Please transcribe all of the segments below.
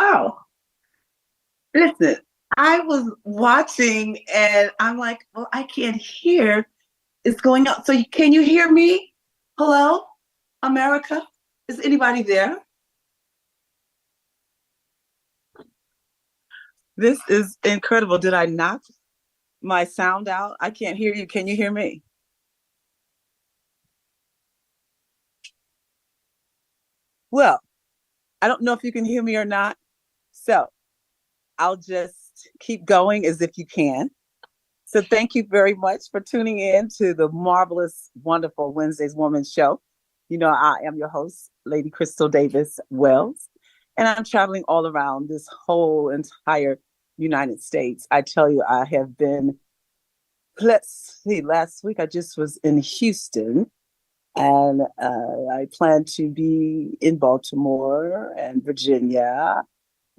Oh, listen, I was watching and I'm like, well, I can't hear. It's going on. So can you hear me? Hello, America? Is anybody there? This is incredible. Did I knock my sound out? I can't hear you. Can you hear me? Well, I don't know if you can hear me or not. So I'll just keep going as if you can. So thank you very much for tuning in to the marvelous, wonderful Wednesdays Woman Show. You know, I am your host, Lady Crystal Davis Wells, and I'm traveling all around this whole entire United States. I tell you, I have been, let's see, last week I just was in Houston, and I plan to be in Baltimore and Virginia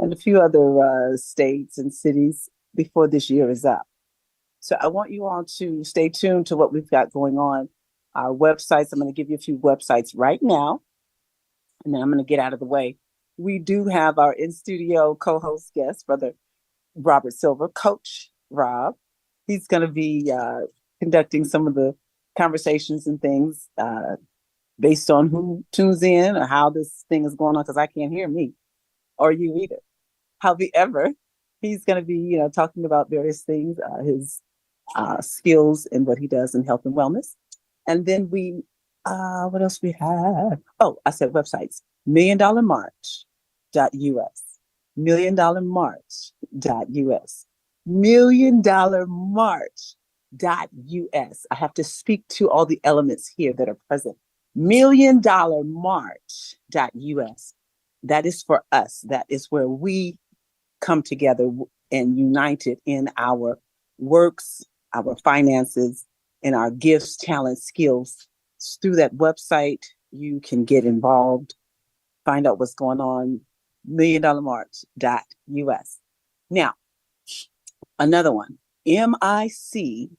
and a few other states and cities before this year is up. So I want you all to stay tuned to what we've got going on. Our websites, I'm going to give you a few websites right now, and then I'm going to get out of the way. We do have our in studio co host guest, Brother Robert Silver, Coach Rob. He's going to be conducting some of the conversations and things based on who tunes in or how this thing is going on, because I can't hear me or you either. However, he's going to be, talking about various things, his skills and what he does in health and wellness. And then what else we have? Oh, I said websites. $1,000,000march.us, $1,000,000march.us, $1,000,000march.us. I have to speak to all the elements here that are present. $1,000,000march.us. That is for us. That is where we come together and united in our works, our finances, and our gifts, talents, skills. Through that website, you can get involved, find out what's going on. $1,000,000march.us. Now, another one, micpt.com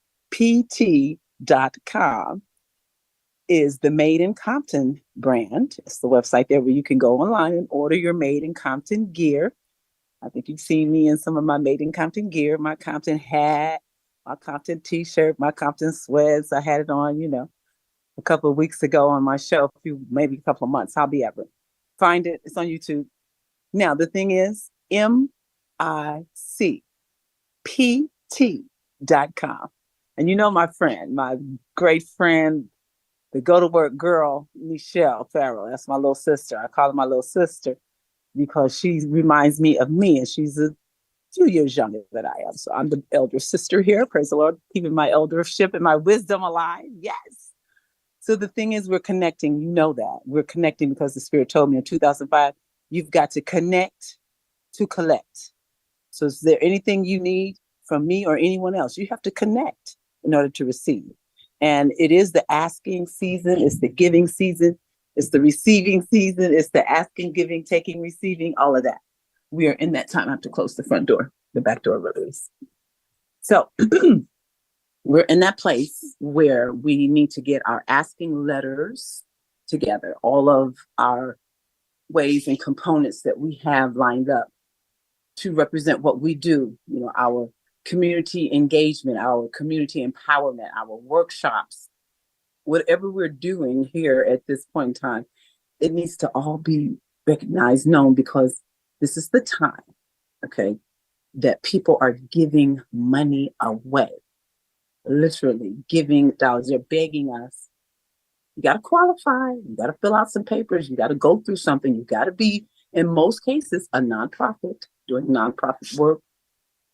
is the Made in Compton brand. It's the website there where you can go online and order your Made in Compton gear. I think you've seen me in some of my Made in Compton gear, my Compton hat, my Compton t-shirt, my Compton sweats. I had it on, a couple of weeks ago on my show, maybe a couple of months. I'll be ever. Find it. It's on YouTube. Now, the thing is, micpt.com. And my friend, my great friend, the go-to-work girl, Michelle Farrell. That's my little sister. I call her my little sister because she reminds me of me, and she's a few years younger than I am. So I'm the elder sister here. Praise the Lord, keeping my eldership and my wisdom alive. Yes. So the thing is, we're connecting. You know that. We're connecting because the Spirit told me in 2005, you've got to connect to collect. So is there anything you need from me or anyone else? You have to connect in order to receive. And it is the asking season. It's the giving season. It's the receiving season. It's the asking, giving, taking, receiving, all of that. We are in that time. I have to close the front door, the back door release. So we're in that place where we need to get our asking letters together, all of our ways and components that we have lined up to represent what we do, our community engagement, our community empowerment, our workshops, whatever we're doing here at this point in time, it needs to all be recognized, known, because this is the time, okay, that people are giving money away, literally giving dollars. They're begging us. You got to qualify. You got to fill out some papers. You got to go through something. You got to be, in most cases, a nonprofit doing nonprofit work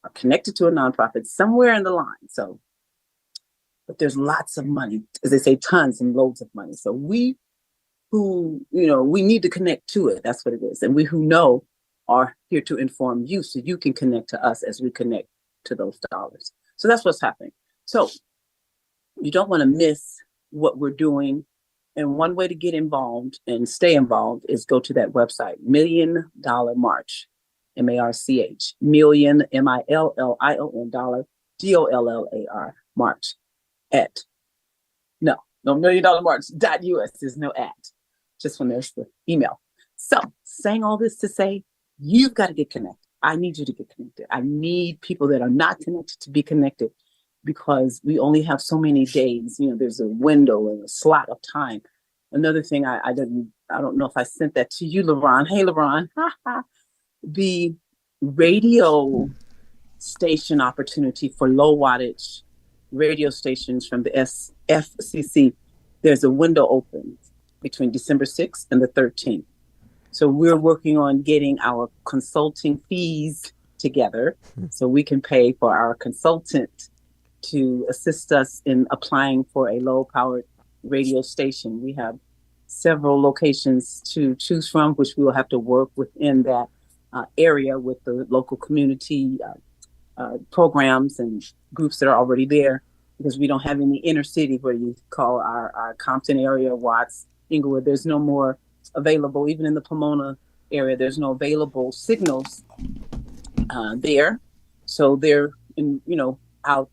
or connected to a nonprofit somewhere in the line. So, but there's lots of money, as they say, tons and loads of money. So we who, we need to connect to it. That's what it is. And we who know are here to inform you so you can connect to us as we connect to those dollars. So that's what's happening. So you don't want to miss what we're doing. And one way to get involved and stay involved is go to that website, $1,000,000march, MARCH, million, MILLION, dollar, DOLLAR, March, at, no, $1,000,000march.us. There's no at, just when there's the email. So saying all this to say, You've got to get connected. I need you to get connected. I need people that are not connected to be connected because we only have so many days. You know, there's a window and a slot of time. Another thing I don't know if I sent that to you, LaRon. Hey, LaRon. The radio station opportunity for low wattage radio stations from the FCC, there's a window open between December 6th and the 13th. So we're working on getting our consulting fees together so we can pay for our consultant to assist us in applying for a low powered radio station. We have several locations to choose from, which we will have to work within that area with the local community programs and groups that are already there, because we don't have any inner city where you call our Compton area, Watts, Inglewood. There's no more available, even in the Pomona area, there's no available signals there. So they're in, out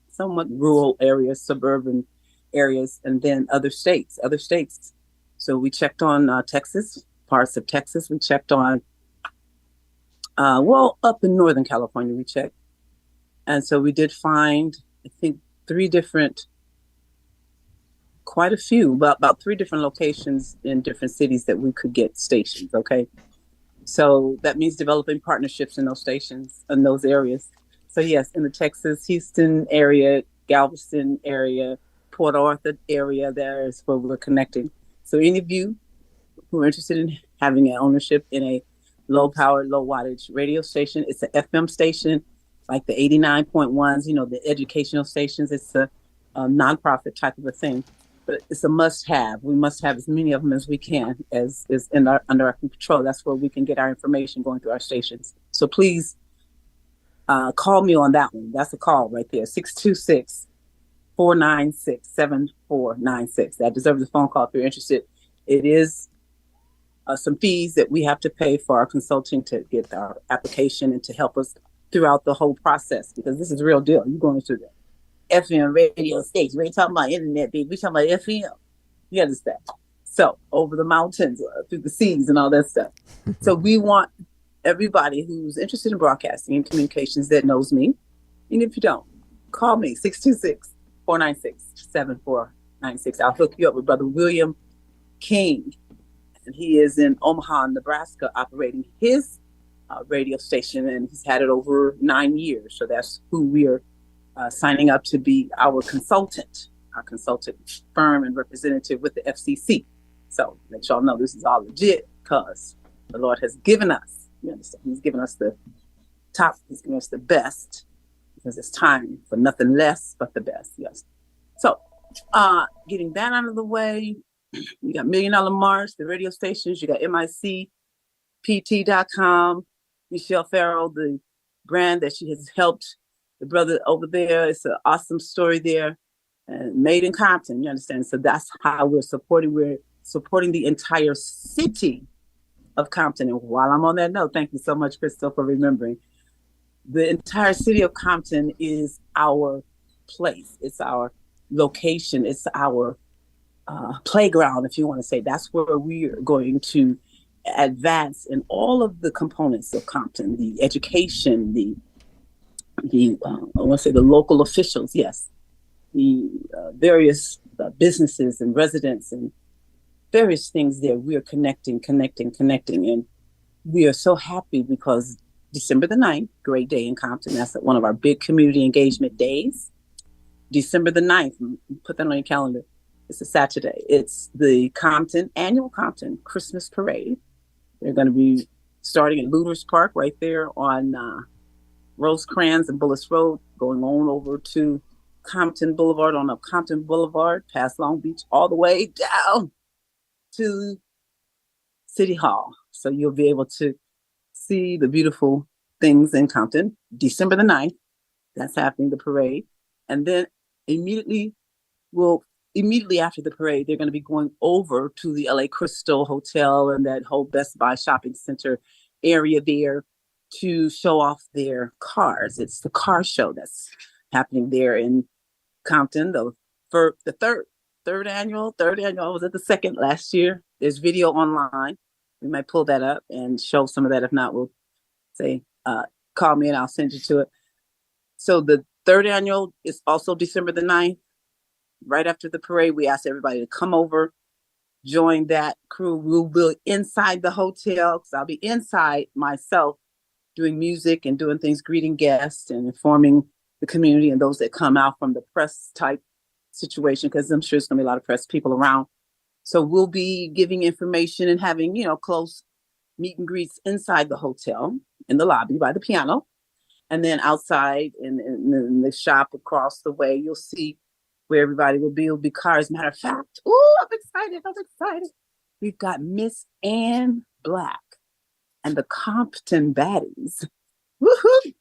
somewhat rural areas, suburban areas, and then other states. So we checked on Texas, parts of Texas. We checked on, up in Northern California, we checked. And so we did find, I think, quite a few, about 3 different locations in different cities that we could get stations, okay? So that means developing partnerships in those stations, in those areas. So yes, in the Texas, Houston area, Galveston area, Port Arthur area, there is where we're connecting. So any of you who are interested in having an ownership in a low powered, low wattage radio station, it's an FM station, like the 89.1s, the educational stations. It's a nonprofit type of a thing, but it's a must have. We must have as many of them as we can, as is under our control. That's where we can get our information going through our stations. So please call me on that one. That's a call right there, 626-496-7496. That deserves a phone call if you're interested. It is some fees that we have to pay for our consulting to get our application and to help us throughout the whole process, because this is a real deal. You're going through the FM radio station. We ain't talking about internet, baby. We're talking about FM. You understand? So over the mountains, through the seas and all that stuff. So we want everybody who's interested in broadcasting and communications that knows me. And if you don't, call me, 626-496-7496. I'll hook you up with Brother William King. And he is in Omaha, Nebraska, operating his radio station, and he's had it over 9 years. So that's who we are signing up to be our consultant firm and representative with the FCC. So let y'all know this is all legit, because the Lord has given us, you understand, he's given us the top, he's given us the best, because it's time for nothing less but the best. Yes. So getting that out of the way, you got $1 Million March, the radio stations, you got MICPT.com, Michelle Farrell, the brand that she has helped the brother over there. It's an awesome story there. And made in Compton, you understand? So that's how we're supporting. We're supporting the entire city of Compton. And while I'm on that note, thank you so much, Crystal, for remembering. The entire city of Compton is our place. It's our location. It's our playground, if you want to say. That's where we're going to advance in all of the components of Compton, the education, the I want to say the local officials, yes, the various businesses and residents and various things there. We are connecting. And we are so happy because December the 9th, great day in Compton. That's one of our big community engagement days. December the 9th, put that on your calendar. It's a Saturday. It's the annual Compton Christmas Parade. They're going to be starting at Luders Park right there on Rosecrans and Bullis Road, going on over to Compton Boulevard, on up Compton Boulevard, past Long Beach, all the way down to City Hall. So you'll be able to see the beautiful things in Compton. December the 9th, that's happening, the parade. And then immediately after the parade, they're going to be going over to the LA Crystal Hotel and that whole Best Buy shopping center area there to show off their cars. It's the car show that's happening there in Compton. For the third annual. I was at the second last year. There's video online. We might pull that up and show some of that. If not, we'll say, call me and I'll send you to it. So the third annual is also December the 9th. Right after the parade, we asked everybody to come over, join that crew. We'll be inside the hotel because I'll be inside myself doing music and doing things, greeting guests and informing the community and those that come out from the press type situation, because I'm sure there's going to be a lot of press people around. So we'll be giving information and having, close meet and greets inside the hotel in the lobby by the piano. And then outside in the shop across the way, you'll see where everybody will be. It'll be cars. Matter of fact, I'm excited. I'm excited. We've got Miss Ann Black and the Compton Baddies. Woohoo!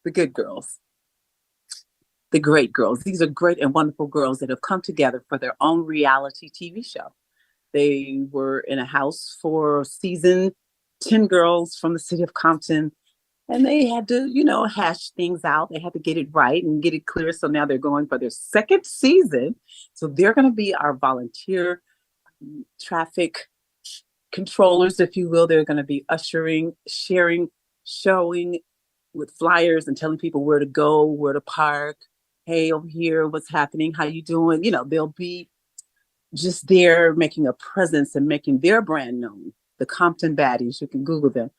The good girls. The great girls. These are great and wonderful girls that have come together for their own reality TV show. They were in a house for season, 10 girls from the city of Compton. And they had to, hash things out. They had to get it right and get it clear. So now they're going for their second season. So they're going to be our volunteer traffic controllers, if you will. They're going to be ushering, sharing, showing with flyers and telling people where to go, where to park. Hey, over here, what's happening? How you doing? They'll be just there making a presence and making their brand known. The Compton Baddies. You can Google them.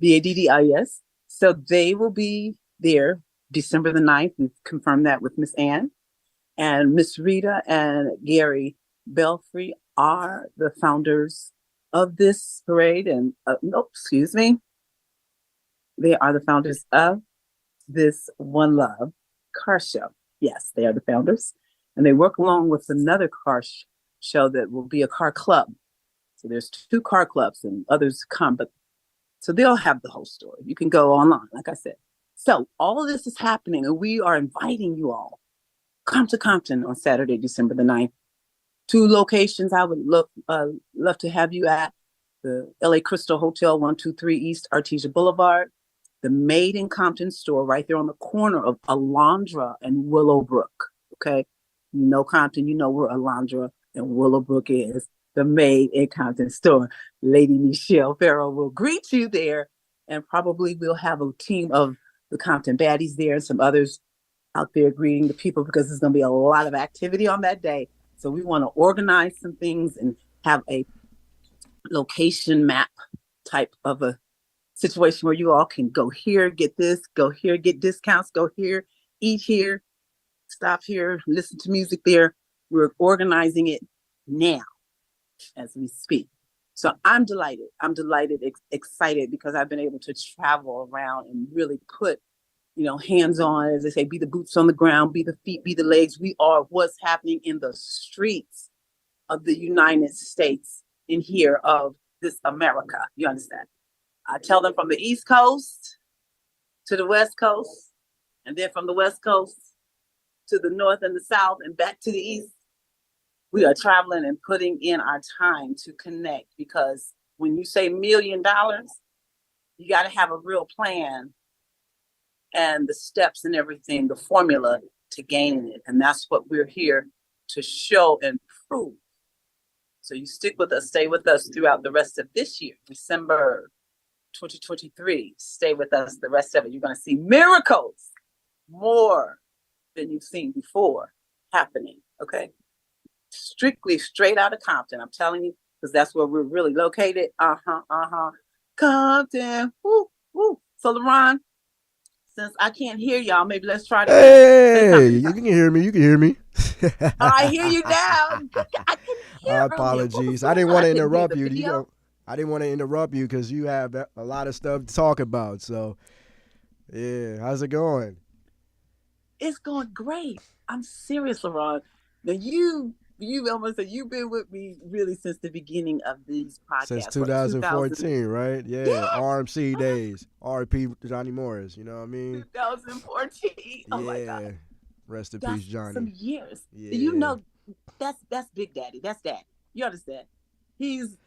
BADDIS. So they will be there December the 9th. We've confirmed that with Miss Ann. And Miss Rita and Gary Belfry are the founders of this parade. And, They are the founders of this One Love car show. Yes, they are the founders. And they work along with another car show that will be a car club. So there's 2 car clubs and others come, but so they'll have the whole story. You can go online, like I said. So all of this is happening, and we are inviting you all. Come to Compton on Saturday, December the 9th. 2 locations I would love to have you at. The LA Crystal Hotel, 123 East Artesia Boulevard. The Made in Compton store right there on the corner of Alondra and Willowbrook. Okay? You know Compton, you know where Alondra and Willowbrook is. The Made in Compton store. Lady Michelle Farrell will greet you there, and probably we'll have a team of the Compton Baddies there and some others out there greeting the people, because there's going to be a lot of activity on that day. So we want to organize some things and have a location map type of a situation where you all can go here, get this, go here, get discounts, go here, eat here, stop here, listen to music there. We're organizing it now as we speak. So I'm delighted. I'm delighted, excited, because I've been able to travel around and really put, hands on, as they say, be the boots on the ground, be the feet, be the legs. We are what's happening in the streets of the United States in here of this America. You understand? I tell them from the East Coast to the West Coast, and then from the West Coast to the North and the South and back to the East. We are traveling and putting in our time to connect, because when you say $1 million, you got to have a real plan and the steps and everything, the formula to gaining it. And that's what we're here to show and prove. So you stick with us, stay with us throughout the rest of this year, December 2023. Stay with us the rest of it. You're going to see miracles, more than you've seen before, happening. Okay? Strictly straight out of Compton. I'm telling you, because that's where we're really located. Compton. Woo, woo. So, LaRon, since I can't hear y'all, maybe let's try to. Hey, you can hear me. You can hear me. I hear you now. I can hear. Apologies. I didn't want to interrupt you. I didn't want to interrupt you because you have a lot of stuff to talk about. So, yeah, how's it going? It's going great. I'm serious, LaRon. Now you almost said you've been with me really since the beginning of these Since podcasts. 2014, right? Yeah, Yes. RMC days. RP Johnny Morris, you know what I mean? 2014. Oh my God. Yeah. Rest in That's peace, Johnny. some years. Yeah. That's Big Daddy. That's Daddy. You understand? He's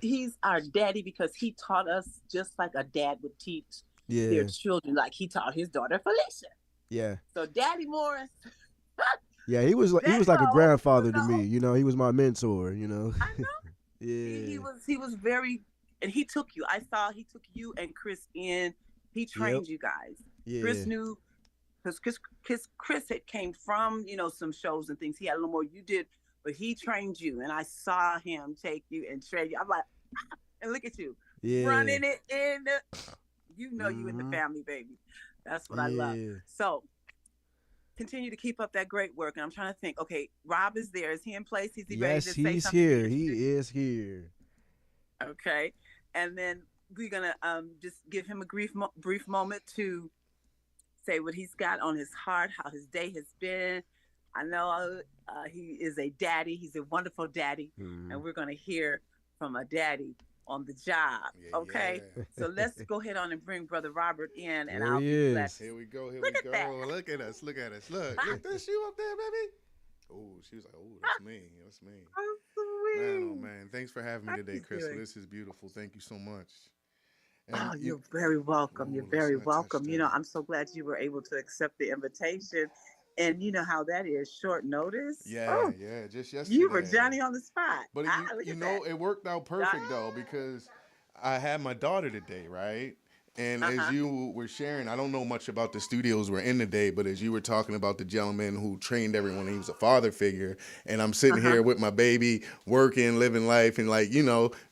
our daddy because he taught us just like a dad would teach their Yeah. children, like he taught his daughter Felicia. Yeah. So Daddy Morris, Yeah, he was like a Daddy-O, grandfather to me, you know, he was my mentor, you know. I know he Yeah. was he was very and he took you. I saw he took you and Chris in. He Yep. trained you guys. Yeah. Chris knew because Chris had came from some shows and things. He had a little more you did, but he trained you, and I saw him take you and train you. I'm like, and look at you Yeah. running it in the. You in the Mm-hmm. family, baby. That's what I love. Yeah. So continue to keep up that great work. And I'm trying to think. Okay, Rob is there. Is he in place? Is he ready Yes, to say he's something to here. the He students? is here. Okay, and then we're gonna just give him a brief moment to say what he's got on his heart, how his day has been. I know he is a daddy. He's a wonderful daddy, Mm-hmm. and we're gonna hear from a daddy on the job. Yeah, Okay, yeah. so let's go ahead on and bring Brother Robert in, and There I'll he be glad. is. Here we go. Here Look we at go. that. Look at us. Look at us. Look, that's you up there, baby. Oh, she was like, oh, that's me. That's me. Oh, Man, oh sweet. man. Thanks for having me How today, you Crystal. doing? This is beautiful. Thank you so much. Oh, And you, you're very welcome. You're oh, let's very not touch welcome. that. I'm so glad you were able to accept the invitation. And you know how that is, short notice. Yeah, Oh, yeah. Just you were yesterday. Johnny on the spot. But Look you at know, that. it worked out perfect though because I had my daughter today, right? And as Uh-huh. you were sharing, I don't know much about the studios we're in today, but as you were talking about the gentleman who trained everyone, he was a father figure, and I'm sitting Uh-huh. here with my baby, working, living life, and like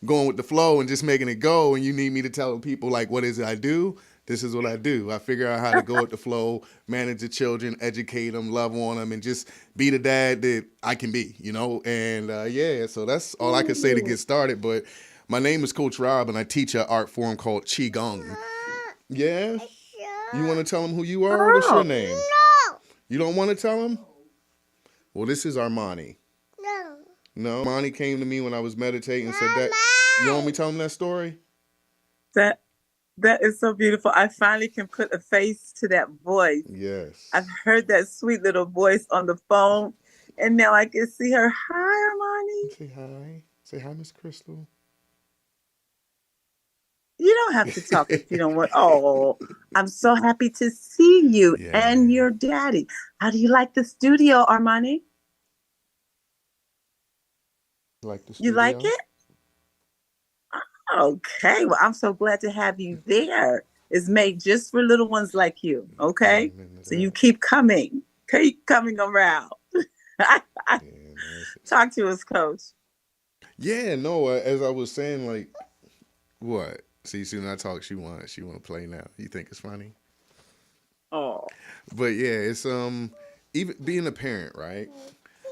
going with the flow and just making it go. And you need me to tell people like, what is it I do? This is what I do. I figure out how to go with the flow, manage the children, educate them, love on them, and just be the dad that I can be, And yeah, so that's all I can say to get started. But my name is Coach Rob, and I teach an art form called Qigong. Yeah? You want to tell them who you are? What's your Oh. name? You don't want to tell them? Well, this is Armani. No? Armani came to me when I was meditating and said that. You want me to tell him that story? That is so beautiful. I finally can put a face to that voice. Yes. I've heard that sweet little voice on the phone, and now I can see her. Hi, Armani. Say hi. Say hi, Miss Crystal. You don't have to talk if you don't want. Oh, I'm so happy to see you Yeah. and your daddy. How do you like the studio, Armani? Like the You studio? like it? Okay. Well, I'm so glad to have you there. It's made just for little ones like you. Okay. Amen to So you that. keep coming. Keep coming around. Yeah, man. Talk to us, Coach. Yeah, no. As I was saying, like, what? See, soon I talk, she want to play now. You think it's funny? Oh. But yeah, it's even being a parent, right?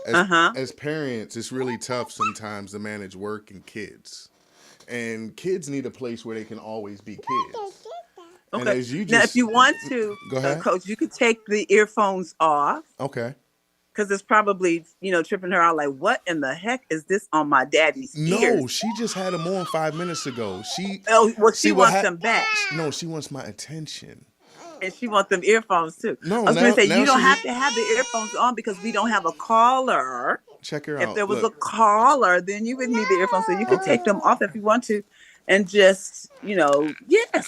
Uh-huh. As parents, it's really tough sometimes to manage work and kids. And kids need a place where they can always be kids. And Okay. as you Now, if just you want to, go ahead. Coach, you could take the earphones off Okay. because it's probably, tripping her out. Like, what in the heck is this on my daddy's No, ears? she just had them on 5 minutes ago. Oh, well, she see what wants hap- them back. No, she wants my attention. And she wants them earphones too. No, I was going to say, now you don't she- have to have the earphones on because we don't have a caller. Check her If out. there was Look. a caller, then you would need the earphones. So you could Okay. take them off if you want to and just,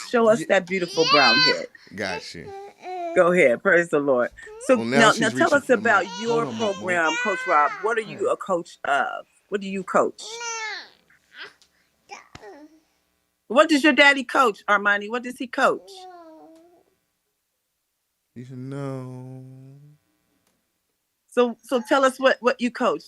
show us Yeah. that beautiful brown head. Got you. Go ahead. Praise the Lord. So Well, now now she's tell reaching us for the about mic. your Hold on, Mom. program, Coach Rob. What are you a coach of? What do you coach? What does your daddy coach, Armani? What does he coach? You should know. So tell us what you coach.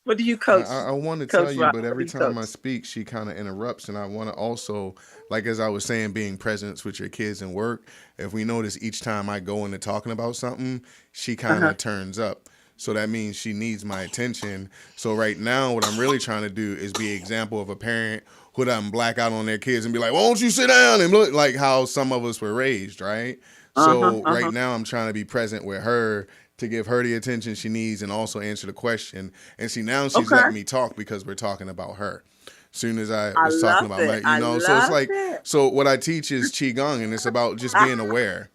What do you coach? I want to tell Coach you, Rob? but What do every you time I coach? speak, she kind of interrupts, and I want to also, like as I was saying, being present with your kids and work. If we notice, each time I go into talking about something, she kind of Uh-huh. turns up. So that means she needs my attention. So right now, what I'm really trying to do is be an example of a parent who doesn't black out on their kids and be like, "Why don't you sit down?" And look like how some of us were raised, right? So right now, I'm trying to be present with her to give her the attention she needs and also answer the question. And see, now she's Okay. letting me talk because we're talking about her. Soon as I I was talking love about it. my, I so it's love like, it. so what I teach is Qigong, and it's about just being aware.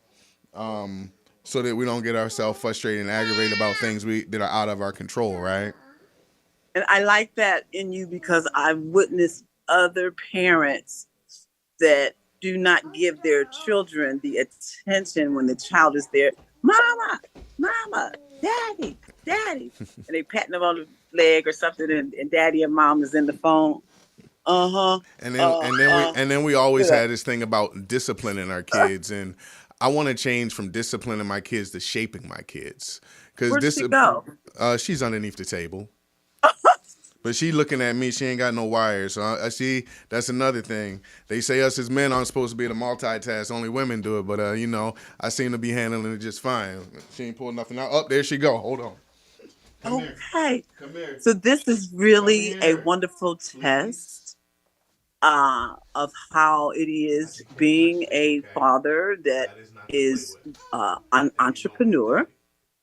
So that we don't get ourselves frustrated and aggravated about things that are out of our control, right? And I like that in you because I've witnessed other parents that do not give their children the attention when the child is there. Mama, mama, daddy, daddy. And they patting them on the leg or something, and daddy and mom is in the phone. Uh-huh. And then we always Yeah. had this thing about disciplining our kids, and I want to change from disciplining my kids to shaping my kids, because Where'd she go? she's underneath the table. But she looking at me, she ain't got no wires. So I see that's another thing. They say us as men aren't supposed to be able to multitask. Only women do it. But I seem to be handling it just fine. She ain't pulling nothing out. Oh, there she go. Hold on. Come here. Okay. Come here. So this is Come really a here. wonderful Please. test of how it is being a father that That is not to play is with. an entrepreneur,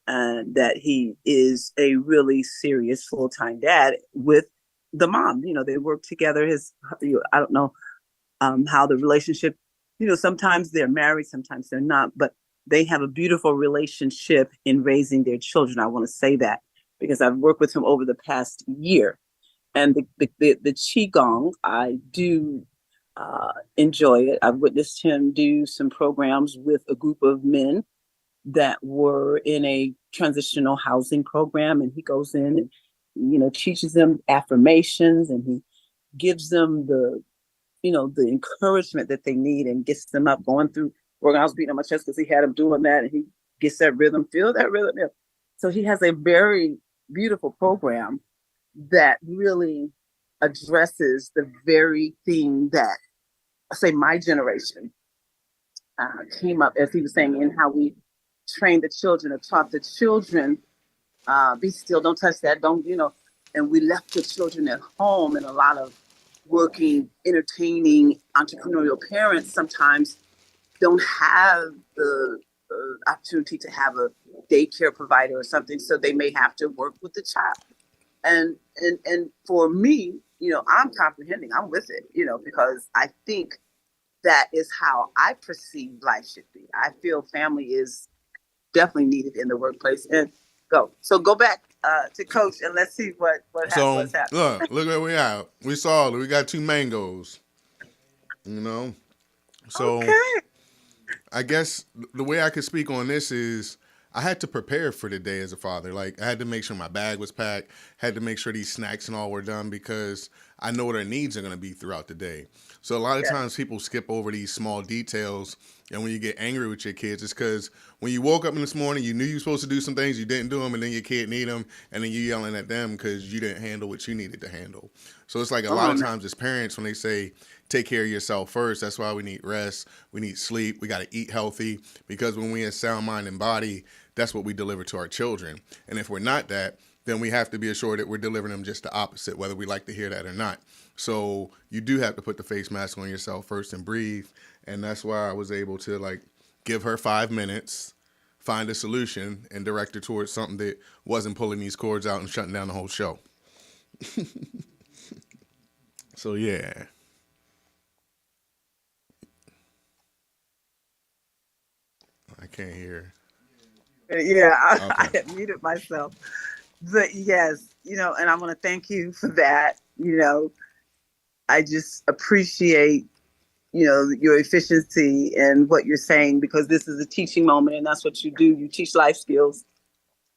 and that he is a really serious full-time dad with the mom. You know, they work together. I don't know how the relationship, sometimes they're married, sometimes they're not, but they have a beautiful relationship in raising their children. I want to say that because I've worked with him over the past year. And the Qigong, I do enjoy it. I've witnessed him do some programs with a group of men that were in a transitional housing program, and he goes in and teaches them affirmations, and he gives them the encouragement that they need, and gets them up going through working. I was beating on my chest because he had him doing that, and he gets that rhythm, feel that rhythm. Yeah. So he has a very beautiful program that really addresses the very thing that, I say, my generation came up, as he was saying, in how we train the children or taught the children, be still, don't touch that, don't, and we left the children at home. And a lot of working, entertaining, entrepreneurial parents sometimes don't have the opportunity to have a daycare provider or something, so they may have to work with the child. And for me, I'm comprehending, I'm with it, because I think that is how I perceive life should be. I feel family is definitely needed in the workplace. And go back to Coach, and let's see So what's happening. look where we at. We saw it. We got 2 mangoes. So Okay. I guess the way I could speak on this is I had to prepare for the day as a father. Like, I had to make sure my bag was packed, had to make sure these snacks and all were done, because I know what their needs are going to be throughout the day. So a lot of Yeah. times people skip over these small details, and when you get angry with your kids, it's because when you woke up in this morning, you knew you were supposed to do some things, you didn't do them, and then your kid need them, and then you yelling at them because you didn't handle what you needed to handle. So it's like a lot of times as parents, when they say take care of yourself first, that's why we need rest, we need sleep, we got to eat healthy, because when we in sound mind and body, that's what we deliver to our children. And if we're not that, then we have to be assured that we're delivering them just the opposite, whether we like to hear that or not. So you do have to put the face mask on yourself first and breathe. And that's why I was able to give her 5 minutes, find a solution, and direct her towards something that wasn't pulling these cords out and shutting down the whole show. So yeah. I can't hear. Yeah, I Okay. had muted myself. But yes, and I want to thank you for that. I just appreciate, your efficiency and what you're saying, because this is a teaching moment, and that's what you do. You teach life skills.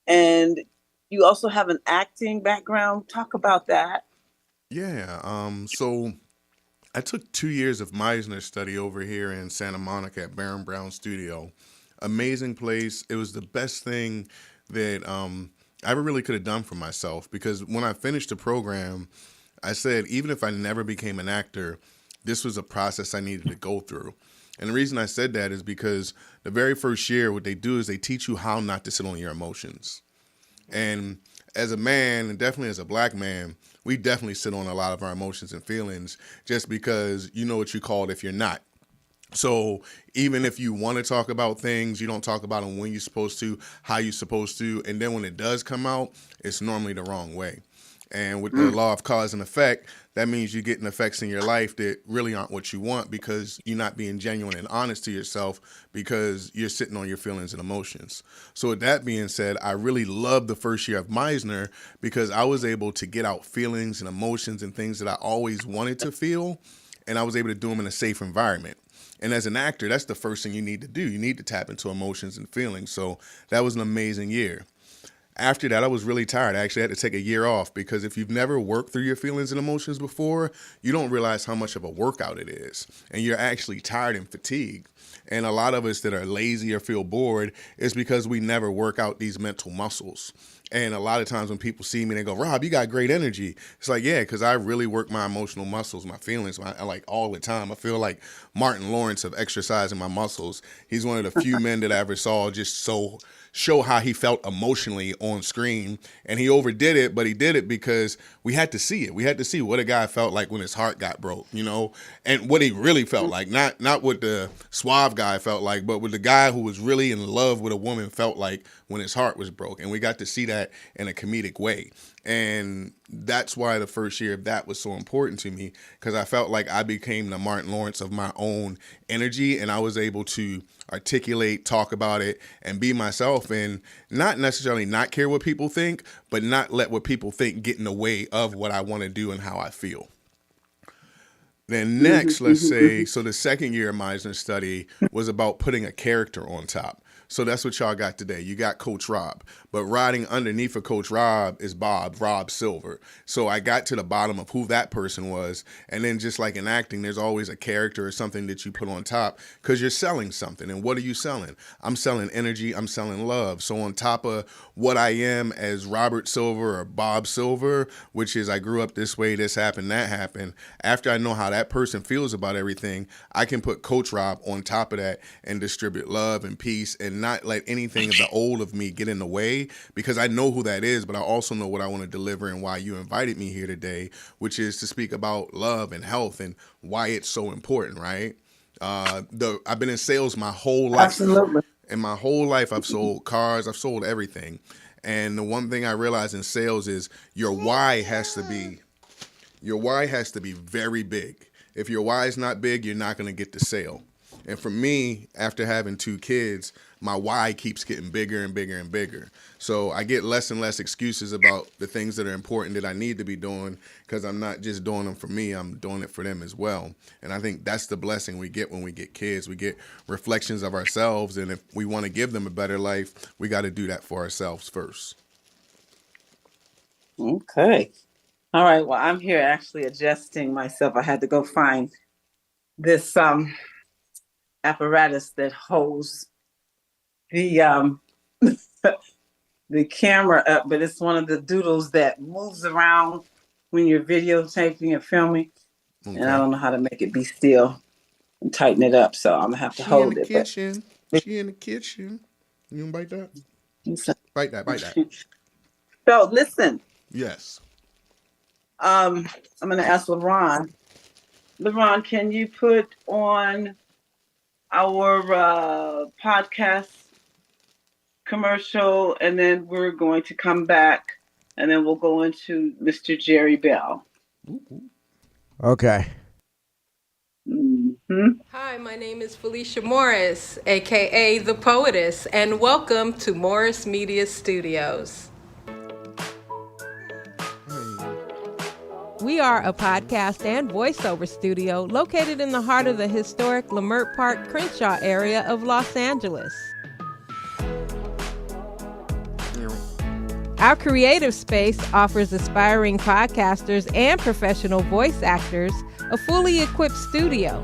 And you also have an acting background. Talk about that. Yeah. So I took 2 years of Meisner study over here in Santa Monica at Baron Brown Studio. Amazing place. It was the best thing that I ever really could have done for myself, because when I finished the program, I said, even if I never became an actor, this was a process I needed to go through. And the reason I said that is because the very first year, what they do is they teach you how not to sit on your emotions. And as a man, and definitely as a black man, we definitely sit on a lot of our emotions and feelings, just because you know what you call it if you're not. So even if you want to talk about things, you don't talk about them when you're supposed to, how you're supposed to. And then when it does come out, it's normally the wrong way. And with the law of cause and effect, that means you're getting effects in your life that really aren't what you want, because you're not being genuine and honest to yourself, because you're sitting on your feelings and emotions. So with that being said, I really loved the first year of Meisner, because I was able to get out feelings and emotions and things that I always wanted to feel, and I was able to do them in a safe environment. And as an actor, that's the first thing you need to do. You need to tap into emotions and feelings. So that was an amazing year. after that, I was really tired. I actually had to take a year off because if you've never worked through your feelings and emotions before, you don't realize how much of a workout it is. And you're actually tired and fatigued. And a lot of us that are lazy or feel bored is because we never work out these mental muscles. And a lot of times when people see me, they go, Rob, you got great energy. It's like, yeah, because I really work my emotional muscles, my feelings, like all the time. I feel like Martin Lawrence of exercising my muscles. He's one of the few men that I ever saw just show how he felt emotionally on screen. And he overdid it, but he did it because we had to see it. We had to see what a guy felt like when his heart got broke, and what he really felt like. Not what the suave guy felt like, but what the guy who was really in love with a woman felt like when his heart was broke. And we got to see that in a comedic way. And that's why the first year of that was so important to me, because I felt like I became the Martin Lawrence of my own energy, and I was able to articulate, talk about it, and be myself, and not necessarily not care what people think, but not let what people think get in the way of what I want to do and how I feel. Then next, let's say, so the second year of Meisner study was about putting a character on top. So that's what y'all got today. You got Coach Rob, but riding underneath of Coach Rob is Rob Silver. So I got to the bottom of who that person was. And then just like in acting, there's always a character or something that you put on top because you're selling something. And what are you selling? I'm selling energy. I'm selling love. So on top of what I am as Robert Silver or Bob Silver, which is I grew up this way, this happened, that happened. After I know how that person feels about everything, I can put Coach Rob on top of that and distribute love and peace and not let anything of the old of me get in the way, because I know who that is, but I also know what I want to deliver and why you invited me here today, which is to speak about love and health and why it's so important, right? I've been in sales my whole life. Absolutely. In my whole life, I've sold cars, I've sold everything. And the one thing I realized in sales is your why has to be very big. If your why is not big, you're not going to get the sale. And for me, after having 2 kids, my why keeps getting bigger and bigger and bigger. So I get less and less excuses about the things that are important that I need to be doing, because I'm not just doing them for me, I'm doing it for them as well. And I think that's the blessing we get when we get kids. We get reflections of ourselves, and if we want to give them a better life, we got to do that for ourselves first. Okay. All right. Well, I'm here actually adjusting myself. I had to go find this apparatus that holds the the camera up, but it's one of the doodles that moves around when you're videotaping and filming. Okay. And I don't know how to make it be still and tighten it up, so I'm gonna have to hold it. She in the kitchen. You gonna bite that? Bite that. So listen. Yes. I'm gonna ask LeRon. LeRon, can you put on our podcast commercial, and then we're going to come back, and then we'll go into Mr. Jerry Bell. Okay. Mm-hmm. Hi, my name is Felicia Morris, aka The Poetess, and welcome to Morris Media Studios. We are a podcast and voiceover studio located in the heart of the historic Leimert Park, Crenshaw area of Los Angeles. Our creative space offers aspiring podcasters and professional voice actors a fully equipped studio.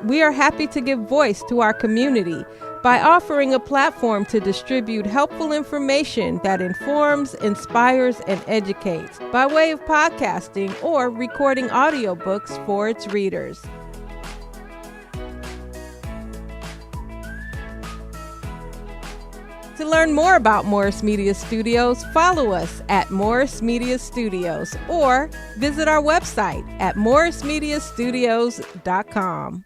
We are happy to give voice to our community by offering a platform to distribute helpful information that informs, inspires, and educates by way of podcasting or recording audiobooks for its readers. To learn more about Morris Media Studios, follow us at Morris Media Studios or visit our website at morrismediastudios.com.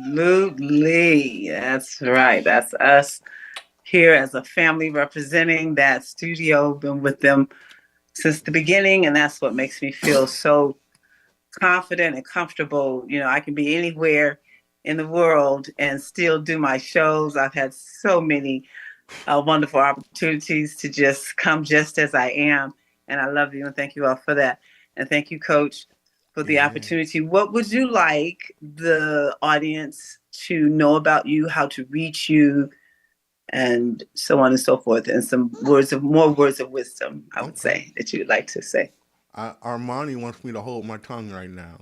Absolutely. That's right. That's us here as a family representing that studio. Been with them since the beginning, and that's what makes me feel so confident and comfortable. You know, I can be anywhere in the world and still do my shows. I've had so many wonderful opportunities to just come just as I am. And I love you and thank you all for that. And thank you, Coach, for the Yeah. opportunity. What would you like the audience to know about you, how to reach you, and so on and so forth, and some more words of wisdom, I would Okay. say, that you'd like to say. Armani wants me to hold my tongue right now.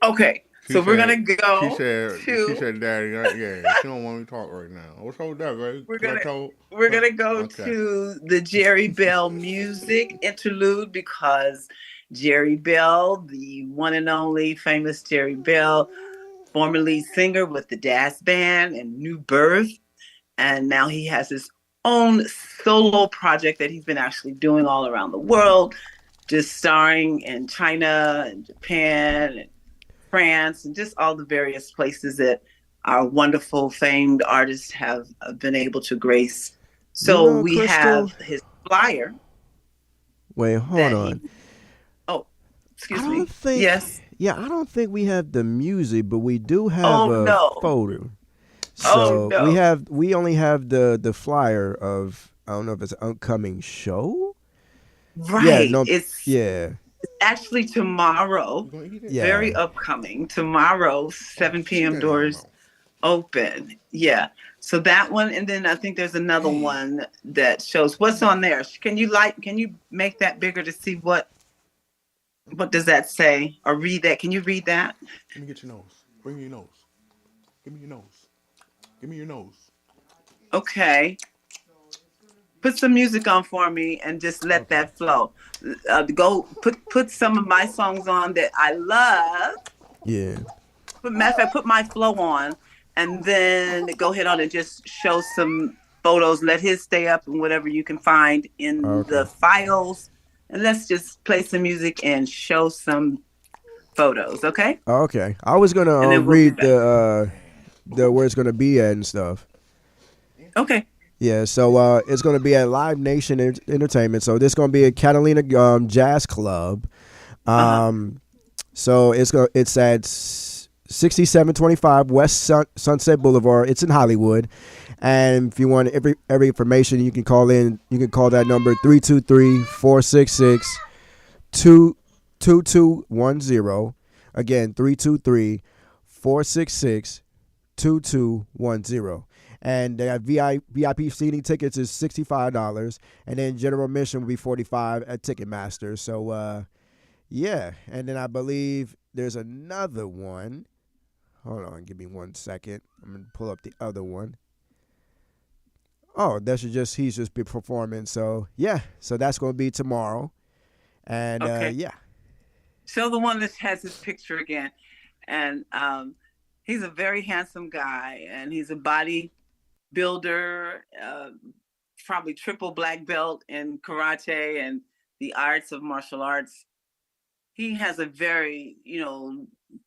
Okay, She so we're said, gonna she go said, she to said, Daddy, yeah, she don't want me to talk right now. What's up with that, right? we're Can I gonna tell? we're gonna go Okay. to the Jerry Bell music interlude because Jerry Bell, the one and only famous Jerry Bell, former lead singer with the Das Band and New Birth, and now he has his own solo project that he's been actually doing all around the world, just starring in China and Japan and France and just all the various places that our wonderful famed artists have been able to grace. You So know, we have Crystal. his flyer Wait, hold that he, on. oh, I excuse don't me. think. Yes. Yeah, I don't think we have the music, but we do have Oh a no. photo. Oh So no. we only have the flyer of, I don't know if it's an upcoming show. Yeah, Right. no, It's yeah, actually tomorrow, You gonna eat it? yeah. very upcoming. Tomorrow, Oh, 7 spit p.m. that in my doors mouth. open. Yeah. So that one, and then I think there's another Hey, one that shows what's on there. Can you make that bigger to see what does that say or read that? Can you read that? let me get your nose. Bring me your nose. Give me your nose. Give me your nose. Okay. Put some music on for me and just let Okay. that flow. Go put some of my songs on that I love. Yeah. But matter of fact, put my flow on and then go ahead on and just show some photos. Let his stay up and whatever you can find in Okay. the files. And let's just play some music and show some photos, okay? Okay. I was gonna And then we'll be read back. the where it's gonna be at and stuff. Okay. Yeah. So it's gonna be at Live Nation Entertainment. So this gonna be at Catalina Jazz Club. Uh-huh. So it's at 6725 West Sunset Boulevard. It's in Hollywood. And if you want every information, you can call in. You can call that number 323-466-2210. Again, 323-466-2210. And they have VIP seating tickets is $65, and then general admission will be $45 at Ticketmaster. So yeah, and then I believe there's another one. Hold on, give me 1 second. I'm gonna pull up the other one. Oh, he's just be performing. So yeah, so that's gonna be tomorrow, and Okay. yeah, Show the one that has his picture again. And he's a very handsome guy and he's a body builder, probably triple black belt in karate and the arts of martial arts. He has a very,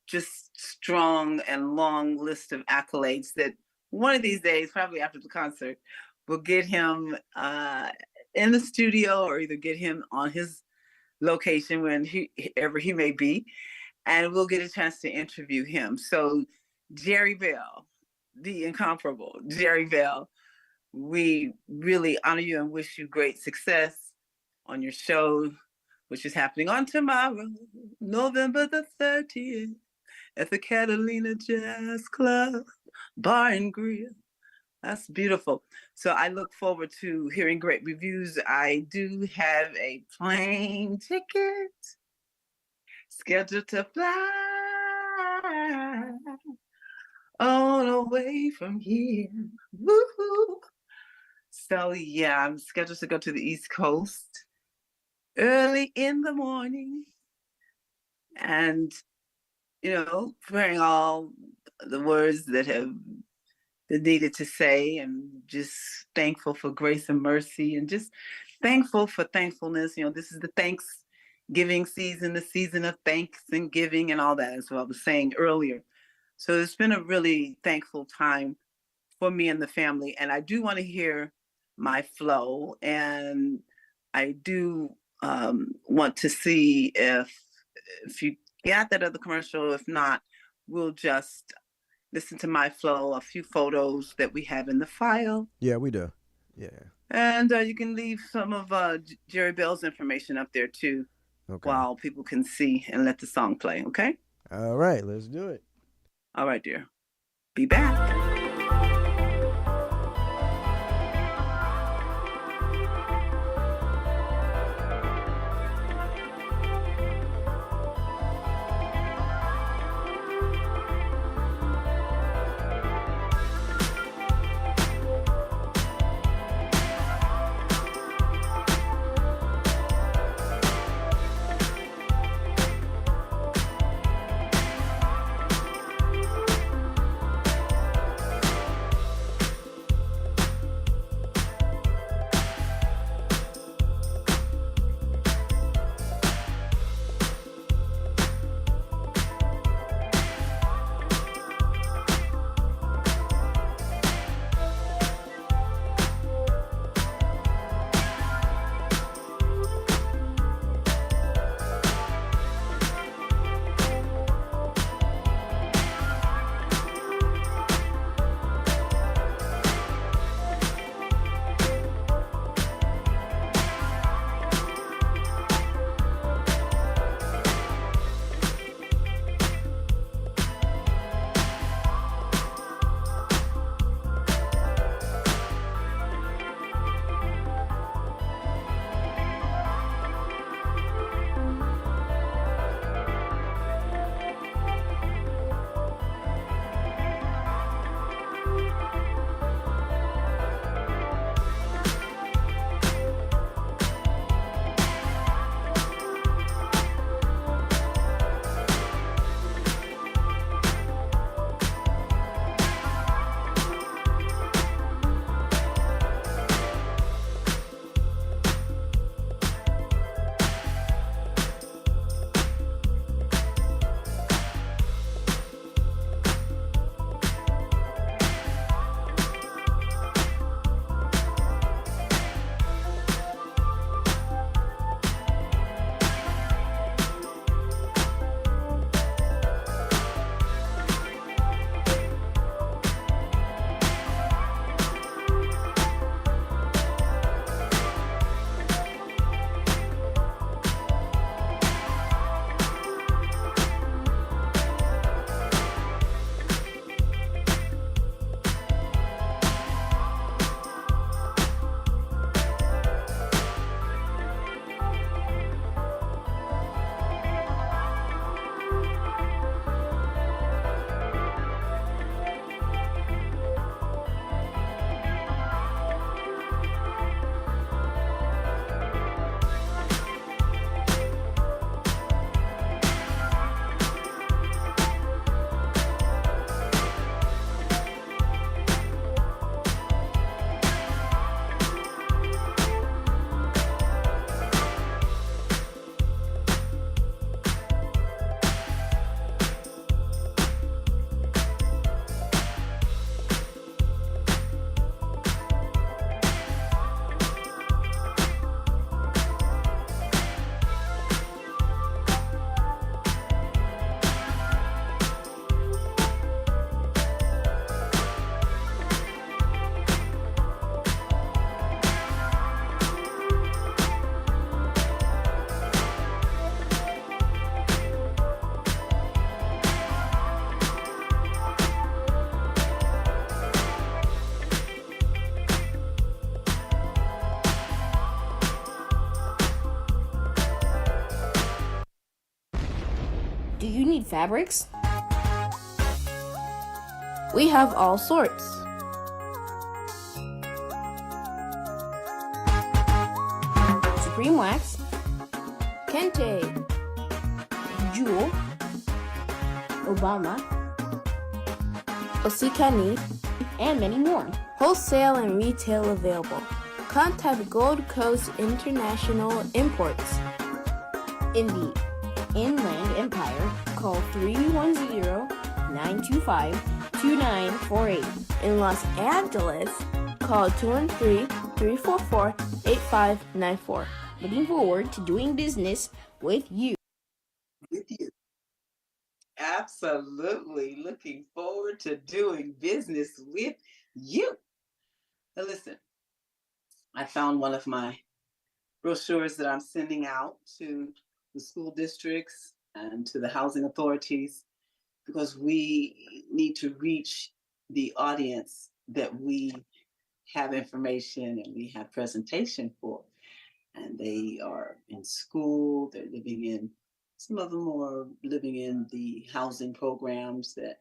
just strong and long list of accolades that one of these days, probably after the concert, will get him in the studio or either get him on his location wherever he may be, and we'll get a chance to interview him. So, Jerry Bell, the incomparable Jerry Bell, we really honor you and wish you great success on your show, which is happening on tomorrow, November the 30th, at the Catalina Jazz Club Bar and Grill. That's beautiful. So I look forward to hearing great reviews. I do have a plane ticket scheduled to fly on away from here. Woo-hoo. So yeah, I'm scheduled to go to the East Coast early in the morning and preparing all the words that have been needed to say and just thankful for grace and mercy and just thankful for thankfulness. This is the Thanksgiving season, the season of thanks and giving and all that, as I was saying earlier. So it's been a really thankful time for me and the family. And I do want to hear my flow. And I do want to see if you got that other commercial. If not, we'll just listen to my flow, a few photos that we have in the file. yeah, we do. Yeah. And you can leave some of Jerry Bell's information up there too, Okay. while people can see and let the song play. Okay. All right. Let's do it. All right, dear. Be back. Do you need fabrics? We have all sorts. Supreme Wax, Kente, Jewel, Obama, Osikani, and many more. Wholesale and retail available. Contact Gold Coast International Imports. In the Inland Empire, call 310-925-2948. In Los Angeles, call 213-344-8594. Looking forward to doing business with you. Absolutely looking forward to doing business with you. Now listen, I found one of my brochures that I'm sending out to the school districts and to the housing authorities because we need to reach the audience that we have information and we have presentation for. And they are in school, they're living in, some of them are living in the housing programs that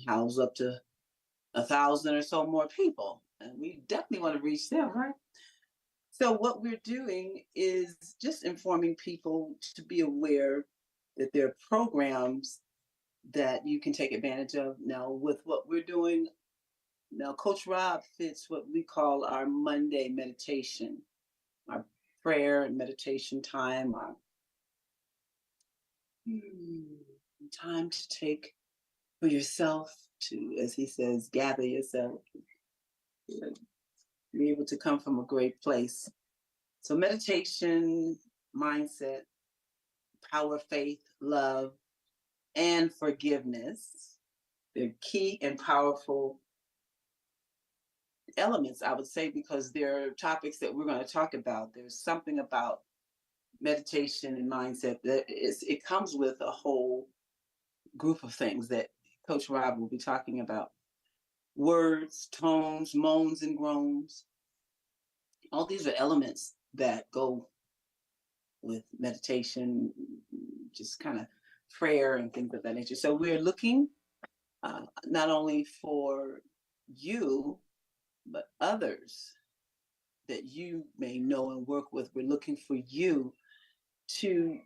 house up to 1,000 or so more people. And we definitely want to reach them, right? So what we're doing is just informing people to be aware that there are programs that you can take advantage of. Now, with what we're doing now, Coach Rob fits what we call our Monday meditation, our prayer and meditation time, our time to take for yourself, to, as he says, gather yourself, be able to come from a great place. So meditation, mindset, power, faith, love, and forgiveness, they're key and powerful elements, I would say, because they're topics that we're going to talk about. There's something about meditation and mindset that it comes with a whole group of things that Coach Rob will be talking about. Words, tones, moans, and groans. All these are elements that go with meditation, just kind of prayer and things of that nature. So we're looking not only for you, but others that you may know and work with. We're looking for you to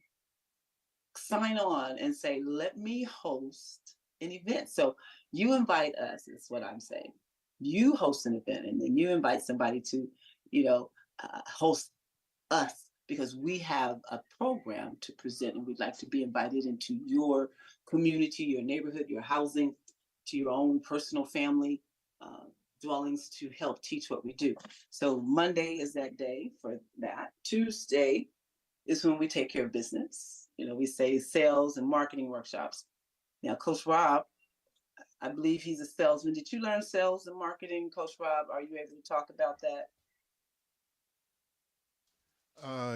sign on and say, let me host an event. So you invite us, is what I'm saying. You host an event and then you invite somebody to, host us because we have a program to present and we'd like to be invited into your community, your neighborhood, your housing, to your own personal family dwellings to help teach what we do. So Monday is that day for that. Tuesday is when we take care of business. We say sales and marketing workshops. Now, Coach Rob, I believe he's a salesman. Did you learn sales and marketing, Coach Rob? Are you able to talk about that?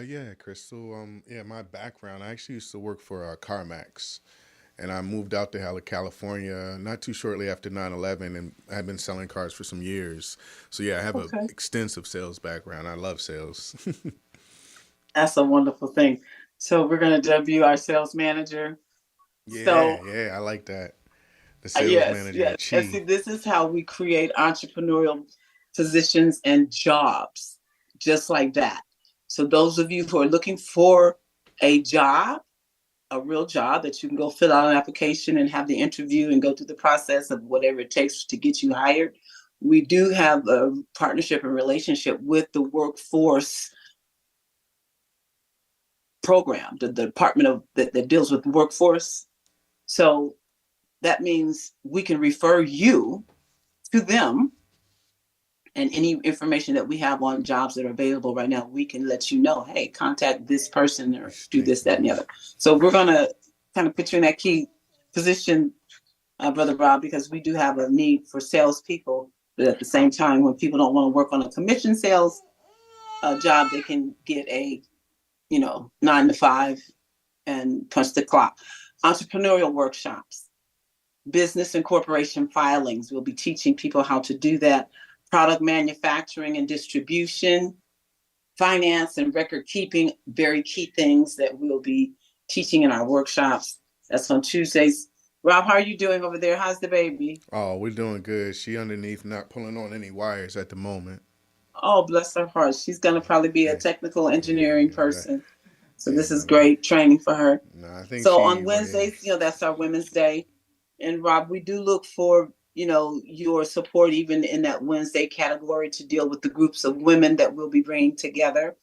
Yeah, Crystal. Yeah, my background, I actually used to work for CarMax, and I moved out to California not too shortly after 9/11, and I've been selling cars for some years. So yeah, I have an Okay. extensive sales background. I love sales. That's a wonderful thing. So we're going to debut our sales manager. Yeah, So yeah, I like that. The sales yes, manager, yes. And see, Chi. this is how we create entrepreneurial positions and jobs, just like that. So those of you who are looking for a job, a real job that you can go fill out an application and have the interview and go through the process of whatever it takes to get you hired. We do have a partnership and relationship with the workforce program, the department that deals with the workforce. So that means we can refer you to them, and any information that we have on jobs that are available right now, we can let you know, hey, contact this person or do this, that, and the other. So we're going to kind of put you in that key position, Brother Rob, because we do have a need for salespeople. But at the same time, when people don't want to work on a commission sales job, they can get a 9 to 5 and punch the clock. Entrepreneurial workshops, business and corporation filings. We'll be teaching people how to do that. Product manufacturing and distribution, finance and record keeping, very key things that we'll be teaching in our workshops. That's on Tuesdays. Rob, how are you doing over there? How's the baby? Oh, we're doing good. She underneath, not pulling on any wires at the moment. Oh, bless her heart. She's going to probably be a Yeah, technical engineering yeah, person. So yeah. this is great training for her. No, I think So on she. Wednesdays, that's our Women's Day. And Rob, we do look for, your support even in that Wednesday category to deal with the groups of women that we'll be bringing together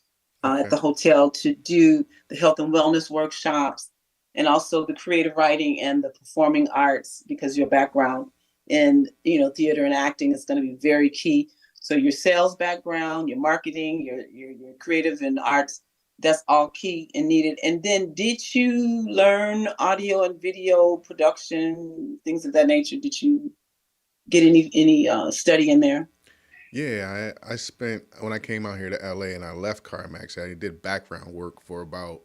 at Okay. the hotel to do the health and wellness workshops and also the creative writing and the performing arts, because your background in, theater and acting is going to be very key. So your sales background, your marketing, your creative and arts, that's all key and needed. And then did you learn audio and video production, things of that nature? Did you get any study in there? Yeah, I spent when I came out here to LA and I left CarMax, I did background work for about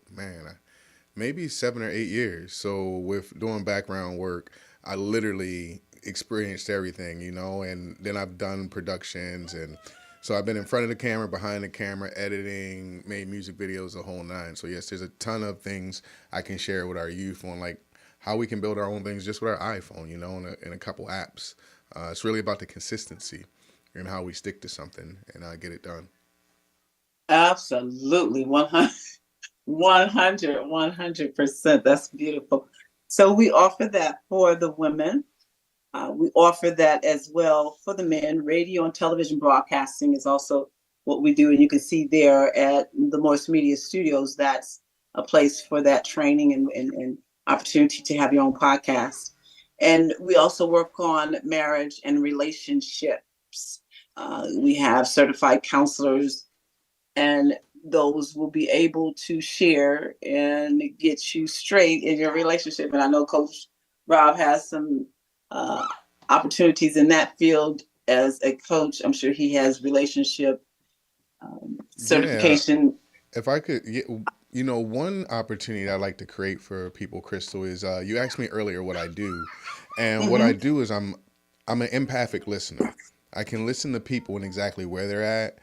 maybe 7 or 8 years. So with doing background work, I literally experienced everything, and then I've done productions and so I've been in front of the camera, behind the camera, editing, made music videos, the whole nine. So yes, there's a ton of things I can share with our youth on like how we can build our own things just with our iPhone, and a couple apps. It's really about the consistency and how we stick to something and get it done. Absolutely. 100, 100%. That's beautiful. So we offer that for the women. We offer that as well for the men. Radio and television broadcasting is also what we do. And you can see there at the Morse Media Studios, that's a place for that training and opportunity to have your own podcast. And we also work on marriage and relationships. We have certified counselors, and those will be able to share and get you straight in your relationship. And I know Coach Rob has some opportunities in that field as a coach. I'm sure he has relationship certification. Yeah. If I could, one opportunity I like to create for people, Crystal, is you asked me earlier what I do, and what I do is I'm an empathic listener. I can listen to people and exactly where they're at,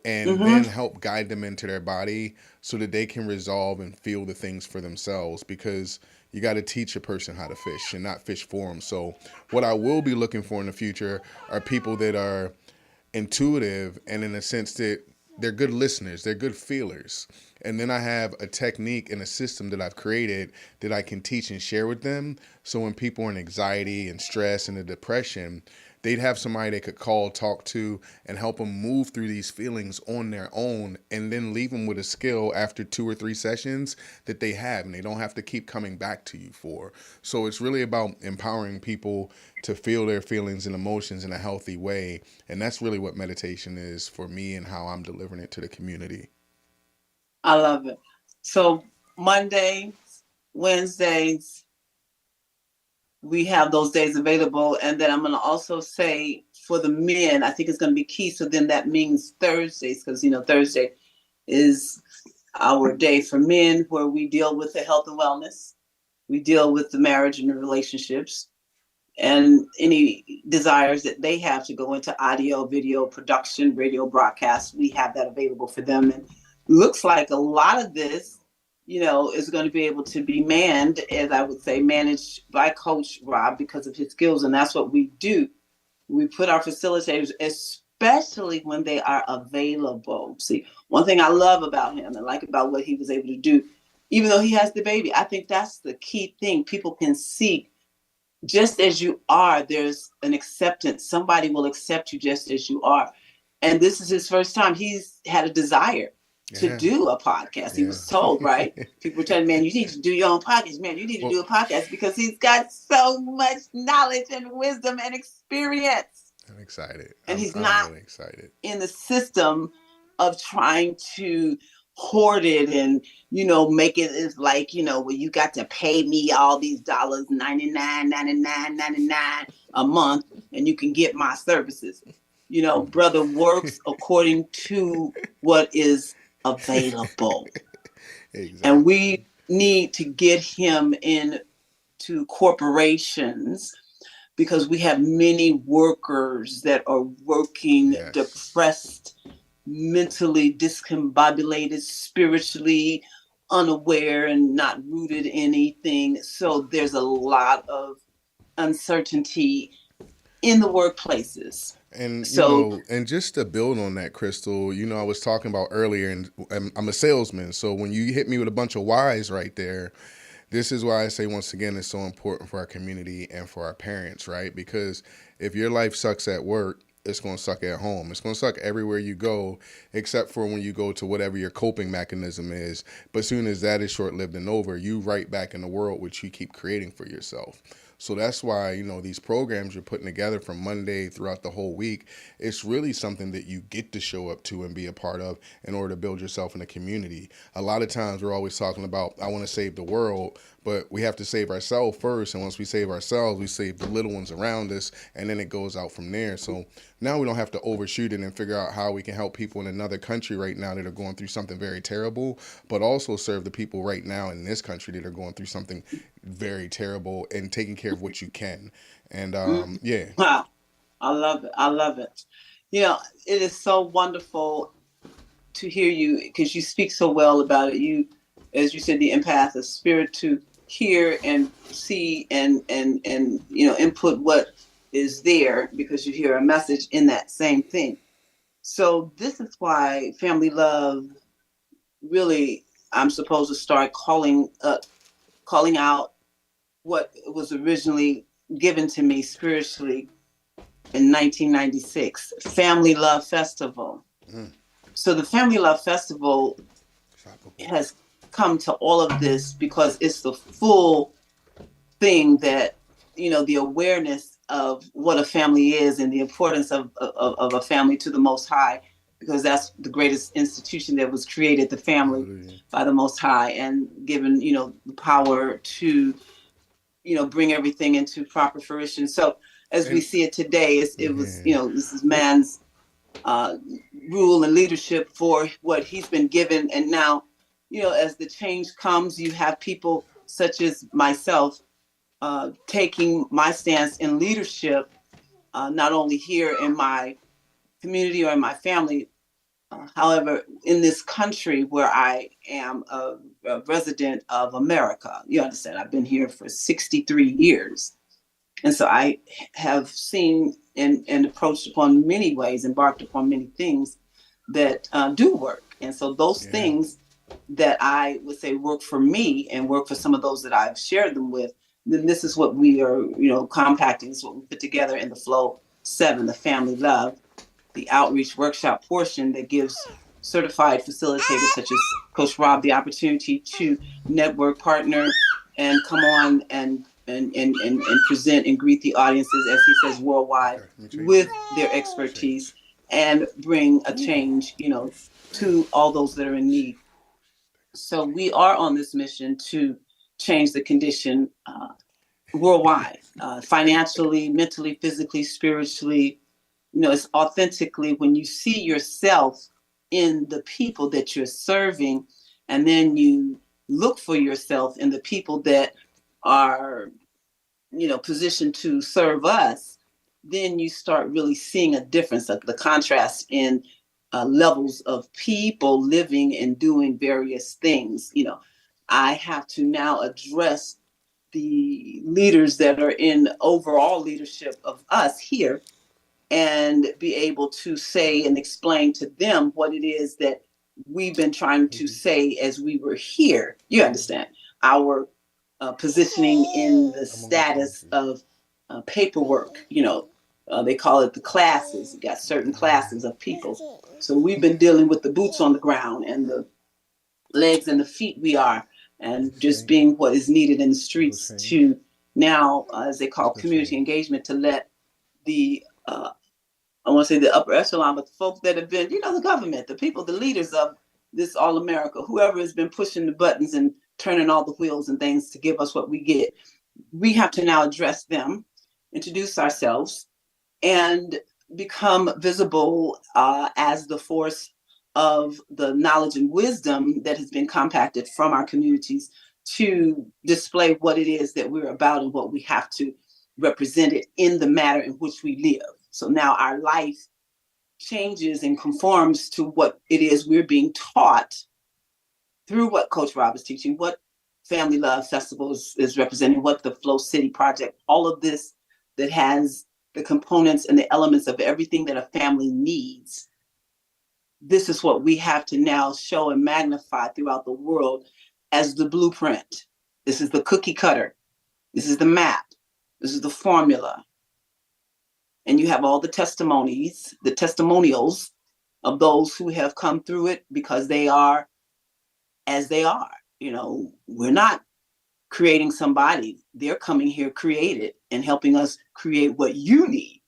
and then help guide them into their body so that they can resolve and feel the things for themselves, because you got to teach a person how to fish and not fish for them. So what I will be looking for in the future are people that are intuitive and in a sense that they're good listeners, they're good feelers. And then I have a technique and a system that I've created that I can teach and share with them. So when people are in anxiety and stress and the depression, they'd have somebody they could call, talk to, and help them move through these feelings on their own, and then leave them with a skill after 2 or 3 sessions that they have, and they don't have to keep coming back to you for. So it's really about empowering people to feel their feelings and emotions in a healthy way. And that's really what meditation is for me and how I'm delivering it to the community. I love it. So Mondays, Wednesdays, we have those days available. And then I'm going to also say for the men, I think it's going to be key. So then that means Thursdays, because, Thursday is our day for men where we deal with the health and wellness. We deal with the marriage and the relationships and any desires that they have to go into audio, video production, radio broadcast. We have that available for them. And looks like a lot of this is going to be able to be manned, as I would say, managed by Coach Rob because of his skills. And that's what we do. We put our facilitators, especially when they are available. See, one thing I love about him and like about what he was able to do, even though he has the baby, I think that's the key thing. People can see just as you are, there's an acceptance. Somebody will accept you just as you are. And this is his first time. He's had a desire to do a podcast. He was told, right? People were telling him, man, you need to do your own podcast. Man, you need to do a podcast because he's got so much knowledge and wisdom and experience. I'm excited. And he's not really excited in the system of trying to hoard it and, make it as like, well, you got to pay me all these dollars, $99 a month, and you can get my services. Brother works according to what is available. Exactly. And we need to get him into corporations because we have many workers that are working depressed, mentally discombobulated, spiritually unaware and not rooted in anything. So there's a lot of uncertainty in the workplaces. And and just to build on that, Crystal, I was talking about earlier, and I'm a salesman. So when you hit me with a bunch of whys right there, this is why I say once again it's so important for our community and for our parents, right? Because if your life sucks at work, it's going to suck at home. It's going to suck everywhere you go, except for when you go to whatever your coping mechanism is. But as soon as that is short-lived and over, you right back in the world, which you keep creating for yourself. So that's why, these programs you're putting together from Monday throughout the whole week, it's really something that you get to show up to and be a part of in order to build yourself in a community. A lot of times we're always talking about, I want to save the world, but we have to save ourselves first. And once we save ourselves, we save the little ones around us, and then it goes out from there. So now we don't have to overshoot it and figure out how we can help people in another country right now that are going through something very terrible, but also serve the people right now in this country that are going through something very terrible, and taking care of what you can. And yeah. Wow. I love it. I love it. You know, it is so wonderful to hear you, because you speak so well about it. You, as you said, the empath, the spirit to hear and see and you know, input what is there, because you hear a message in that same thing. So this is why Family Love, really, I'm supposed to start calling out what was originally given to me spiritually in 1996, Family Love Festival. So the Family Love Festival has come to all of this because it's the full thing that, you know, the awareness of what a family is and the importance of a family to the Most High, because that's the greatest institution that was created, the family, by the Most High, and given, you know, the power to, you know, bring everything into proper fruition. So as we see it today, it was, you know, this is man's rule and leadership for what he's been given. And now, you know, as the change comes, you have people such as myself taking my stance in leadership, not only here in my community or in my family, however, in this country where I am a resident of America. You understand, I've been here for 63 years. And so I have seen and approached upon many ways, embarked upon many things that do work. And so those things that I would say work for me and work for some of those that I've shared them with, then this is what we are, you know, compacting. This is what we put together in the Flow 7, the Family Love, the outreach workshop portion that gives certified facilitators such as Coach Rob the opportunity to network, partner, and come on and present and greet the audiences, as he says, worldwide with their expertise and bring a change, you know, to all those that are in need. So we are on this mission to change the condition worldwide, financially, mentally, physically, spiritually. You know, it's authentically when you see yourself in the people that you're serving, and then you look for yourself in the people that are, you know, positioned to serve us, then you start really seeing a difference, of the contrast in levels of people living and doing various things. You know, I have to now address the leaders that are in overall leadership of us here and be able to say and explain to them what it is that we've been trying to say as we were here. You understand our positioning in the status of paperwork. You know, they call it the classes. You got certain classes of people. So we've been dealing with the boots on the ground and the legs and the feet we are, and just being what is needed in the streets to now, as they call community engagement, to let the, I want to say the upper echelon, but the folks that have been, you know, the government, the people, the leaders of this All America, whoever has been pushing the buttons and turning all the wheels and things to give us what we get, we have to now address them, introduce ourselves, and become visible as the force of the knowledge and wisdom that has been compacted from our communities to display what it is that we're about and what we have to represent it in the matter in which we live. So now our life changes and conforms to what it is we're being taught through what Coach Rob is teaching, what Family Love Festival is representing, what the Flow City Project, all of this that has the components and the elements of everything that a family needs. This is what we have to now show and magnify throughout the world as the blueprint. This is the cookie cutter. This is the map. This is the formula. And you have all the testimonies, the testimonials of those who have come through it because they are as they are. You know, we're not creating somebody. They're coming here created and helping us create what you need.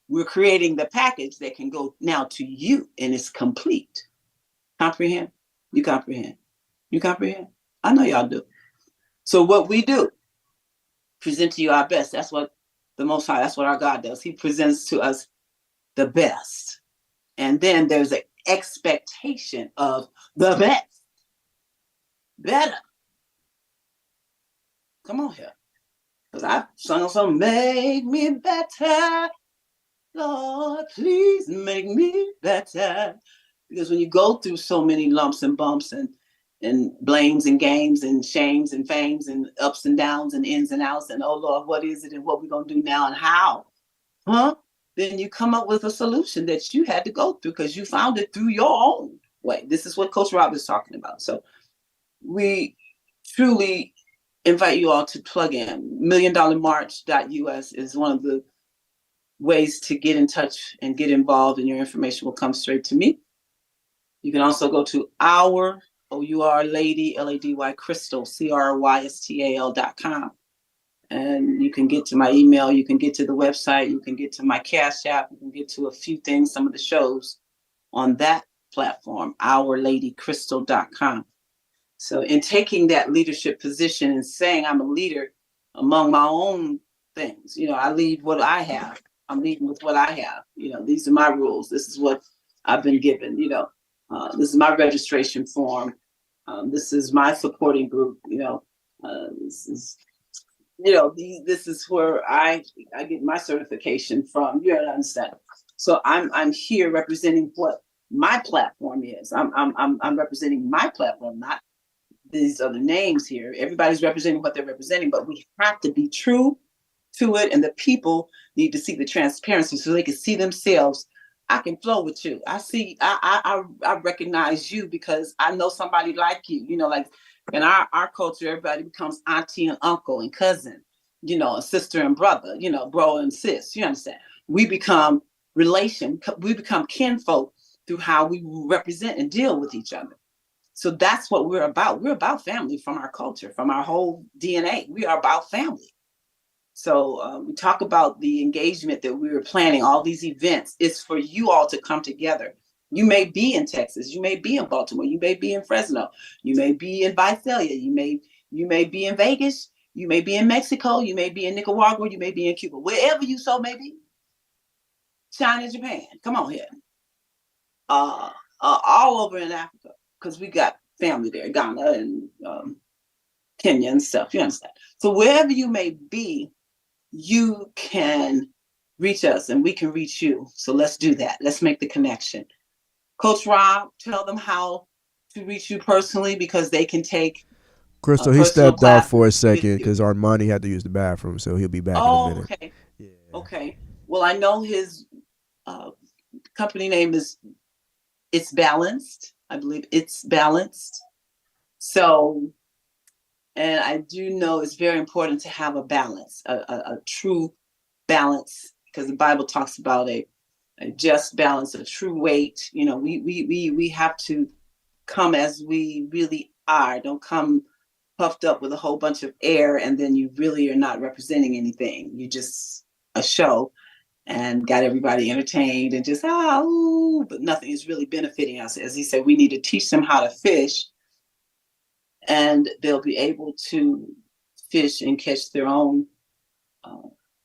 We're creating the package that can go now to you, and it's complete. Comprehend? You comprehend? You comprehend? I know y'all do. So what we do, present to you our best. That's what the Most High, that's what our God does. He presents to us the best. And then there's an expectation of the best. Better. Come on here. Because I've sung a song, make me better. Lord, please make me better. Because when you go through so many lumps and bumps and blames and games and shames and fames and ups and downs and ins and outs and, oh Lord, what is it and what we're going to do now and how? Then you come up with a solution that you had to go through because you found it through your own way. This is what Coach Rob is talking about. So we truly invite you all to plug in. $1,000,000march.us is one of the ways to get in touch and get involved, and your information will come straight to me. You can also go to our Lady, Lady Crystal, CRYSTAL.com. And you can get to my email, you can get to the website, you can get to my Cash App, you can get to a few things, some of the shows on that platform, OurLadyCrystal.com. So in taking that leadership position and saying I'm a leader among my own things, I lead what I have. I'm leading with what I have. These are my rules. This is what I've been given. This is my registration form. This is my supporting group. This is, this is where I get my certification from. You understand? So I'm here representing what my platform is. I'm representing my platform, not these other names here. Everybody's representing what they're representing, but we have to be true to it, and the people need to see the transparency so they can see themselves. I can flow with you. I recognize you because I know somebody like you. Like in our culture, everybody becomes auntie and uncle and cousin, a sister and brother, bro and sis. You understand? We become kinfolk through how we represent and deal with each other. So that's what we're about. We're about family from our culture, from our whole DNA. We are about family. So we talk about the engagement that we were planning, all these events. It's for you all to come together. You may be in Texas, you may be in Baltimore, you may be in Fresno, you may be in Visalia, you may be in Vegas, you may be in Mexico, you may be in Nicaragua, you may be in Cuba, wherever you so may be. China, Japan, come on here. All over in Africa, because we got family there, Ghana and Kenya and stuff, you understand? So wherever you may be, you can reach us and we can reach you. So let's do that. Let's make the connection. Coach Rob, tell them how to reach you personally because they can take Crystal, he stepped out for a second because Armani had to use the bathroom, so he'll be back in a minute. Okay. Yeah. Okay. Well, I know his company name is It's Balanced. I believe It's Balanced. So, and I do know it's very important to have a balance, a true balance, because the Bible talks about a just balance, a true weight. We have to come as we really are. Don't come puffed up with a whole bunch of air and then you really are not representing anything. You just a show and got everybody entertained and just but nothing is really benefiting us. As he said, we need to teach them how to fish, and they'll be able to fish and catch their own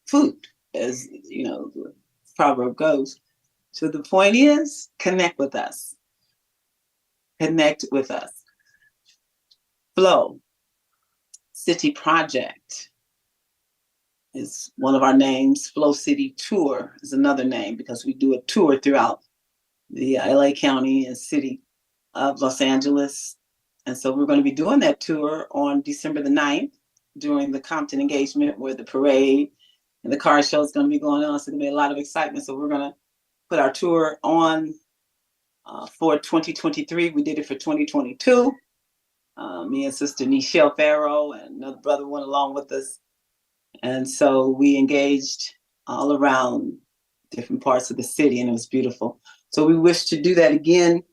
food, as the proverb goes. So the point is, connect with us. Connect with us. Flow City Project is one of our names. Flow City Tour is another name because we do a tour throughout the LA County and city of Los Angeles. And so we're going to be doing that tour on December the 9th during the Compton engagement, where the parade and the car show is going to be going on. So there's going to be a lot of excitement. So we're going to put our tour on for 2023. We did it for 2022. Me and Sister Nichelle Farrow and another brother went along with us. And so we engaged all around different parts of the city, and it was beautiful. So we wish to do that again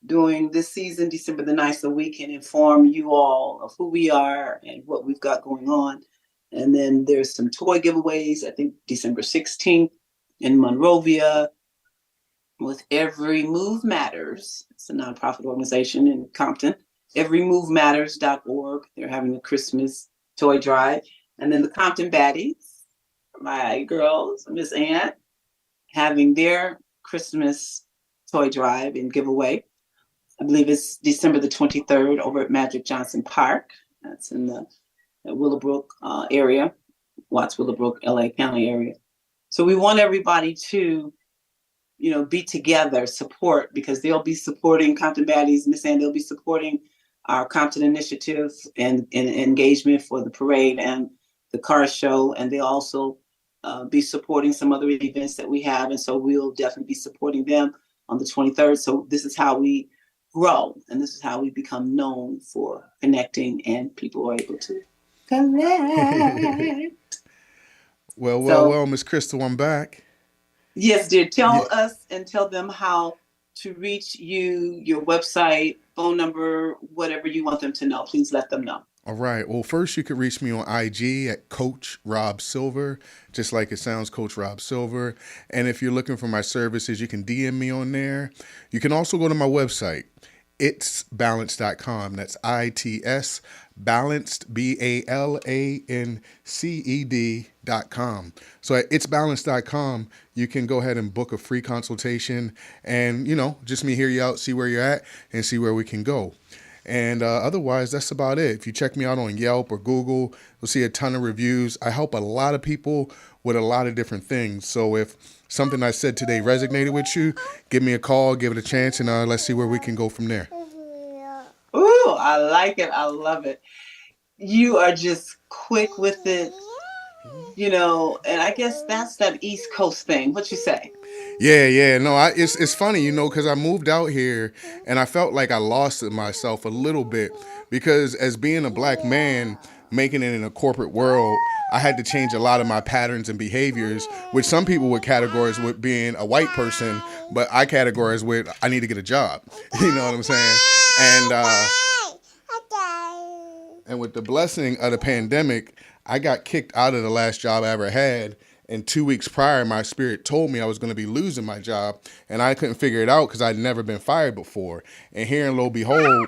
during this season, December the 9th, so we can inform you all of who we are and what we've got going on. And then there's some toy giveaways, I think December 16th in Monrovia with Every Move Matters. It's a nonprofit organization in Compton. EveryMoveMatters.org. They're having a Christmas toy drive. And then the Compton Baddies, my girls, Miss Ann, having their Christmas toy drive and giveaway. I believe it's December the 23rd over at Magic Johnson Park. That's in the Willowbrook area, Watts Willowbrook, LA County area. So we want everybody to, be together, support, because they'll be supporting Compton Baddies. Miss Ann, they'll be supporting our Compton Initiative and engagement for the parade and the car show. And they'll also be supporting some other events that we have. And so we'll definitely be supporting them on the 23rd. So this is how we grow, and this is how we become known for connecting, and people are able to connect. Well, Miss Crystal, I'm back. Yes, dear. Tell us and tell them how to reach you, your website, phone number, whatever you want them to know. Please let them know. All right. Well, first you can reach me on IG at Coach Rob Silver, just like it sounds, Coach Rob Silver. And if you're looking for my services, you can DM me on there. You can also go to my website, itsbalanced.com. That's ITS balanced, BALANCED.com. So at itsbalanced.com, you can go ahead and book a free consultation and, just me hear you out, see where you're at and see where we can go. And otherwise, that's about it. If you check me out on Yelp or Google, you'll see a ton of reviews. I help a lot of people with a lot of different things. So if something I said today resonated with you, give me a call, give it a chance, and let's see where we can go from there. Ooh, I like it. I love it. You are just quick with it, and I guess that's that East Coast thing. What you say? Yeah. No, it's funny, because I moved out here and I felt like I lost myself a little bit because as being a black man, making it in a corporate world, I had to change a lot of my patterns and behaviors, which some people would categorize with being a white person, but I categorize with I need to get a job. You know what I'm saying? And with the blessing of the pandemic, I got kicked out of the last job I ever had. And 2 weeks prior, my spirit told me I was going to be losing my job, and I couldn't figure it out because I'd never been fired before. And here and lo and behold,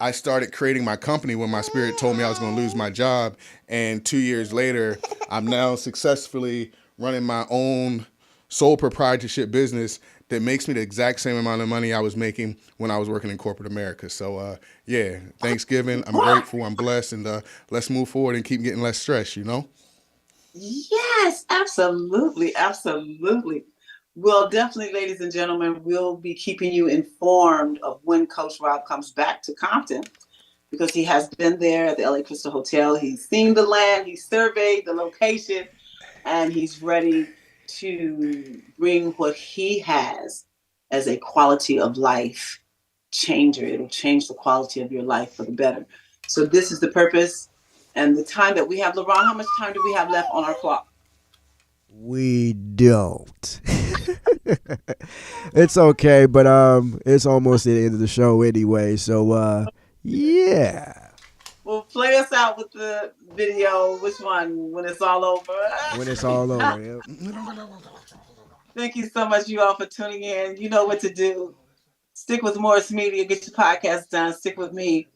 I started creating my company when my spirit told me I was going to lose my job. And 2 years later, I'm now successfully running my own sole proprietorship business that makes me the exact same amount of money I was making when I was working in corporate America. So, Thanksgiving, I'm grateful, I'm blessed, and let's move forward and keep getting less stress, Yes, absolutely. Absolutely. Well, definitely, ladies and gentlemen, we'll be keeping you informed of when Coach Rob comes back to Compton, because he has been there at the LA Crystal Hotel. He's seen the land, he's surveyed the location, and he's ready to bring what he has as a quality of life changer. It'll change the quality of your life for the better. So this is the purpose and the time that we have. LeBron, how much time do we have left on our clock? We don't. It's okay, but it's almost the end of the show anyway. So yeah. Well, play us out with the video. Which one? When it's all over. When it's all over. Yep. Thank you so much, you all, for tuning in. You know what to do. Stick with Morris Media. Get your podcast done. Stick with me.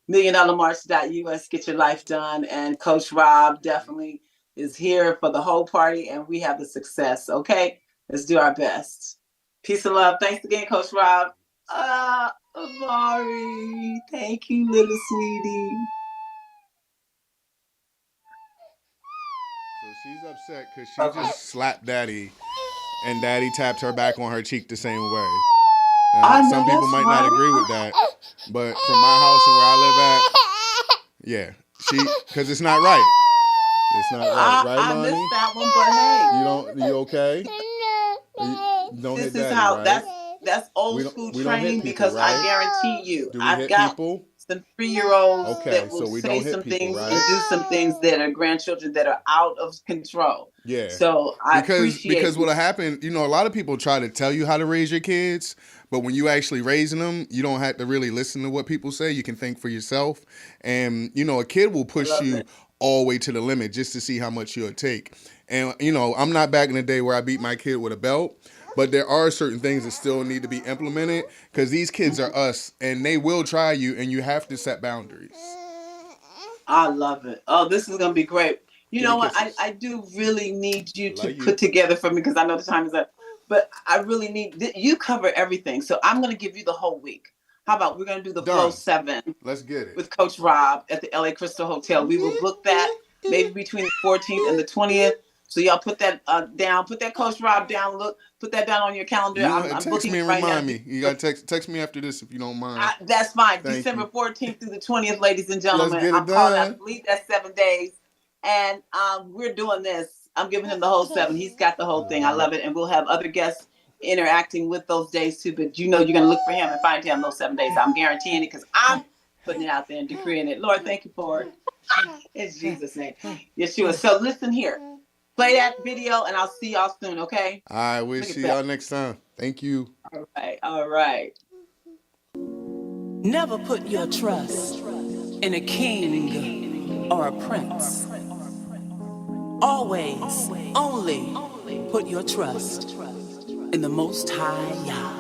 $1,000,000march.us. Get your life done. And Coach Rob definitely is here for the whole party, and we have the success. Okay, let's do our best. Peace and love. Thanks again, Coach Rob. Amari, thank you, little sweetie. So she's upset because she just slapped Daddy, and Daddy tapped her back on her cheek the same way. Now, some people might not agree with that, but from my house and where I live at, because it's not right. It's not right, right, I Money? missed that one, but hey. You okay? Don't This hit is Daddy, how right? that's old school we don't hit training, people, because right? I guarantee you, Do we I've hit got people? some 3-year-olds Okay, that will so we say don't hit some people, things right? and do some things that are grandchildren that are out of control. Yeah. So I appreciate because what'll happen, a lot of people try to tell you how to raise your kids, but when you actually raising them, you don't have to really listen to what people say. You can think for yourself, and a kid will push you all the way to the limit just to see how much you'll take. And I'm not back in the day where I beat my kid with a belt, but there are certain things that still need to be implemented, because these kids are us, and they will try you, and you have to set boundaries. I love it. Oh, this is gonna be great. You Give know me what? kisses. I do really need you to Love you. put together for me because I know the time is up. But I really need you cover everything. So I'm gonna give you the whole week. How about we're gonna do the Flow Done. 7 Let's get it. with Coach Rob at the LA Crystal Hotel. We will book that maybe between the 14th and the 20th. So y'all put that down. Put that Coach Rob down. Put that down on your calendar. I'm Text booking me it and right remind now. me. You gotta text me after this if you don't mind. That's fine. Thank December you. 14th through the 20th, ladies and gentlemen. Let's get it I'm calling out. done. I believe that's 7 days. And we're doing this. I'm giving him the whole 7. He's got the whole thing. I love it. And we'll have other guests interacting with those days too. But you know you're going to look for him and find him those 7 days. I'm guaranteeing it because I'm putting it out there and decreeing it. Lord, thank you for it. In Jesus' name. Yeshua. So listen here. Play that video and I'll see y'all soon, okay? All right, we'll see y'all next time. Thank you. All right. All right. Never put your trust in a king or a prince. Always, only put your trust in the Most High Yah.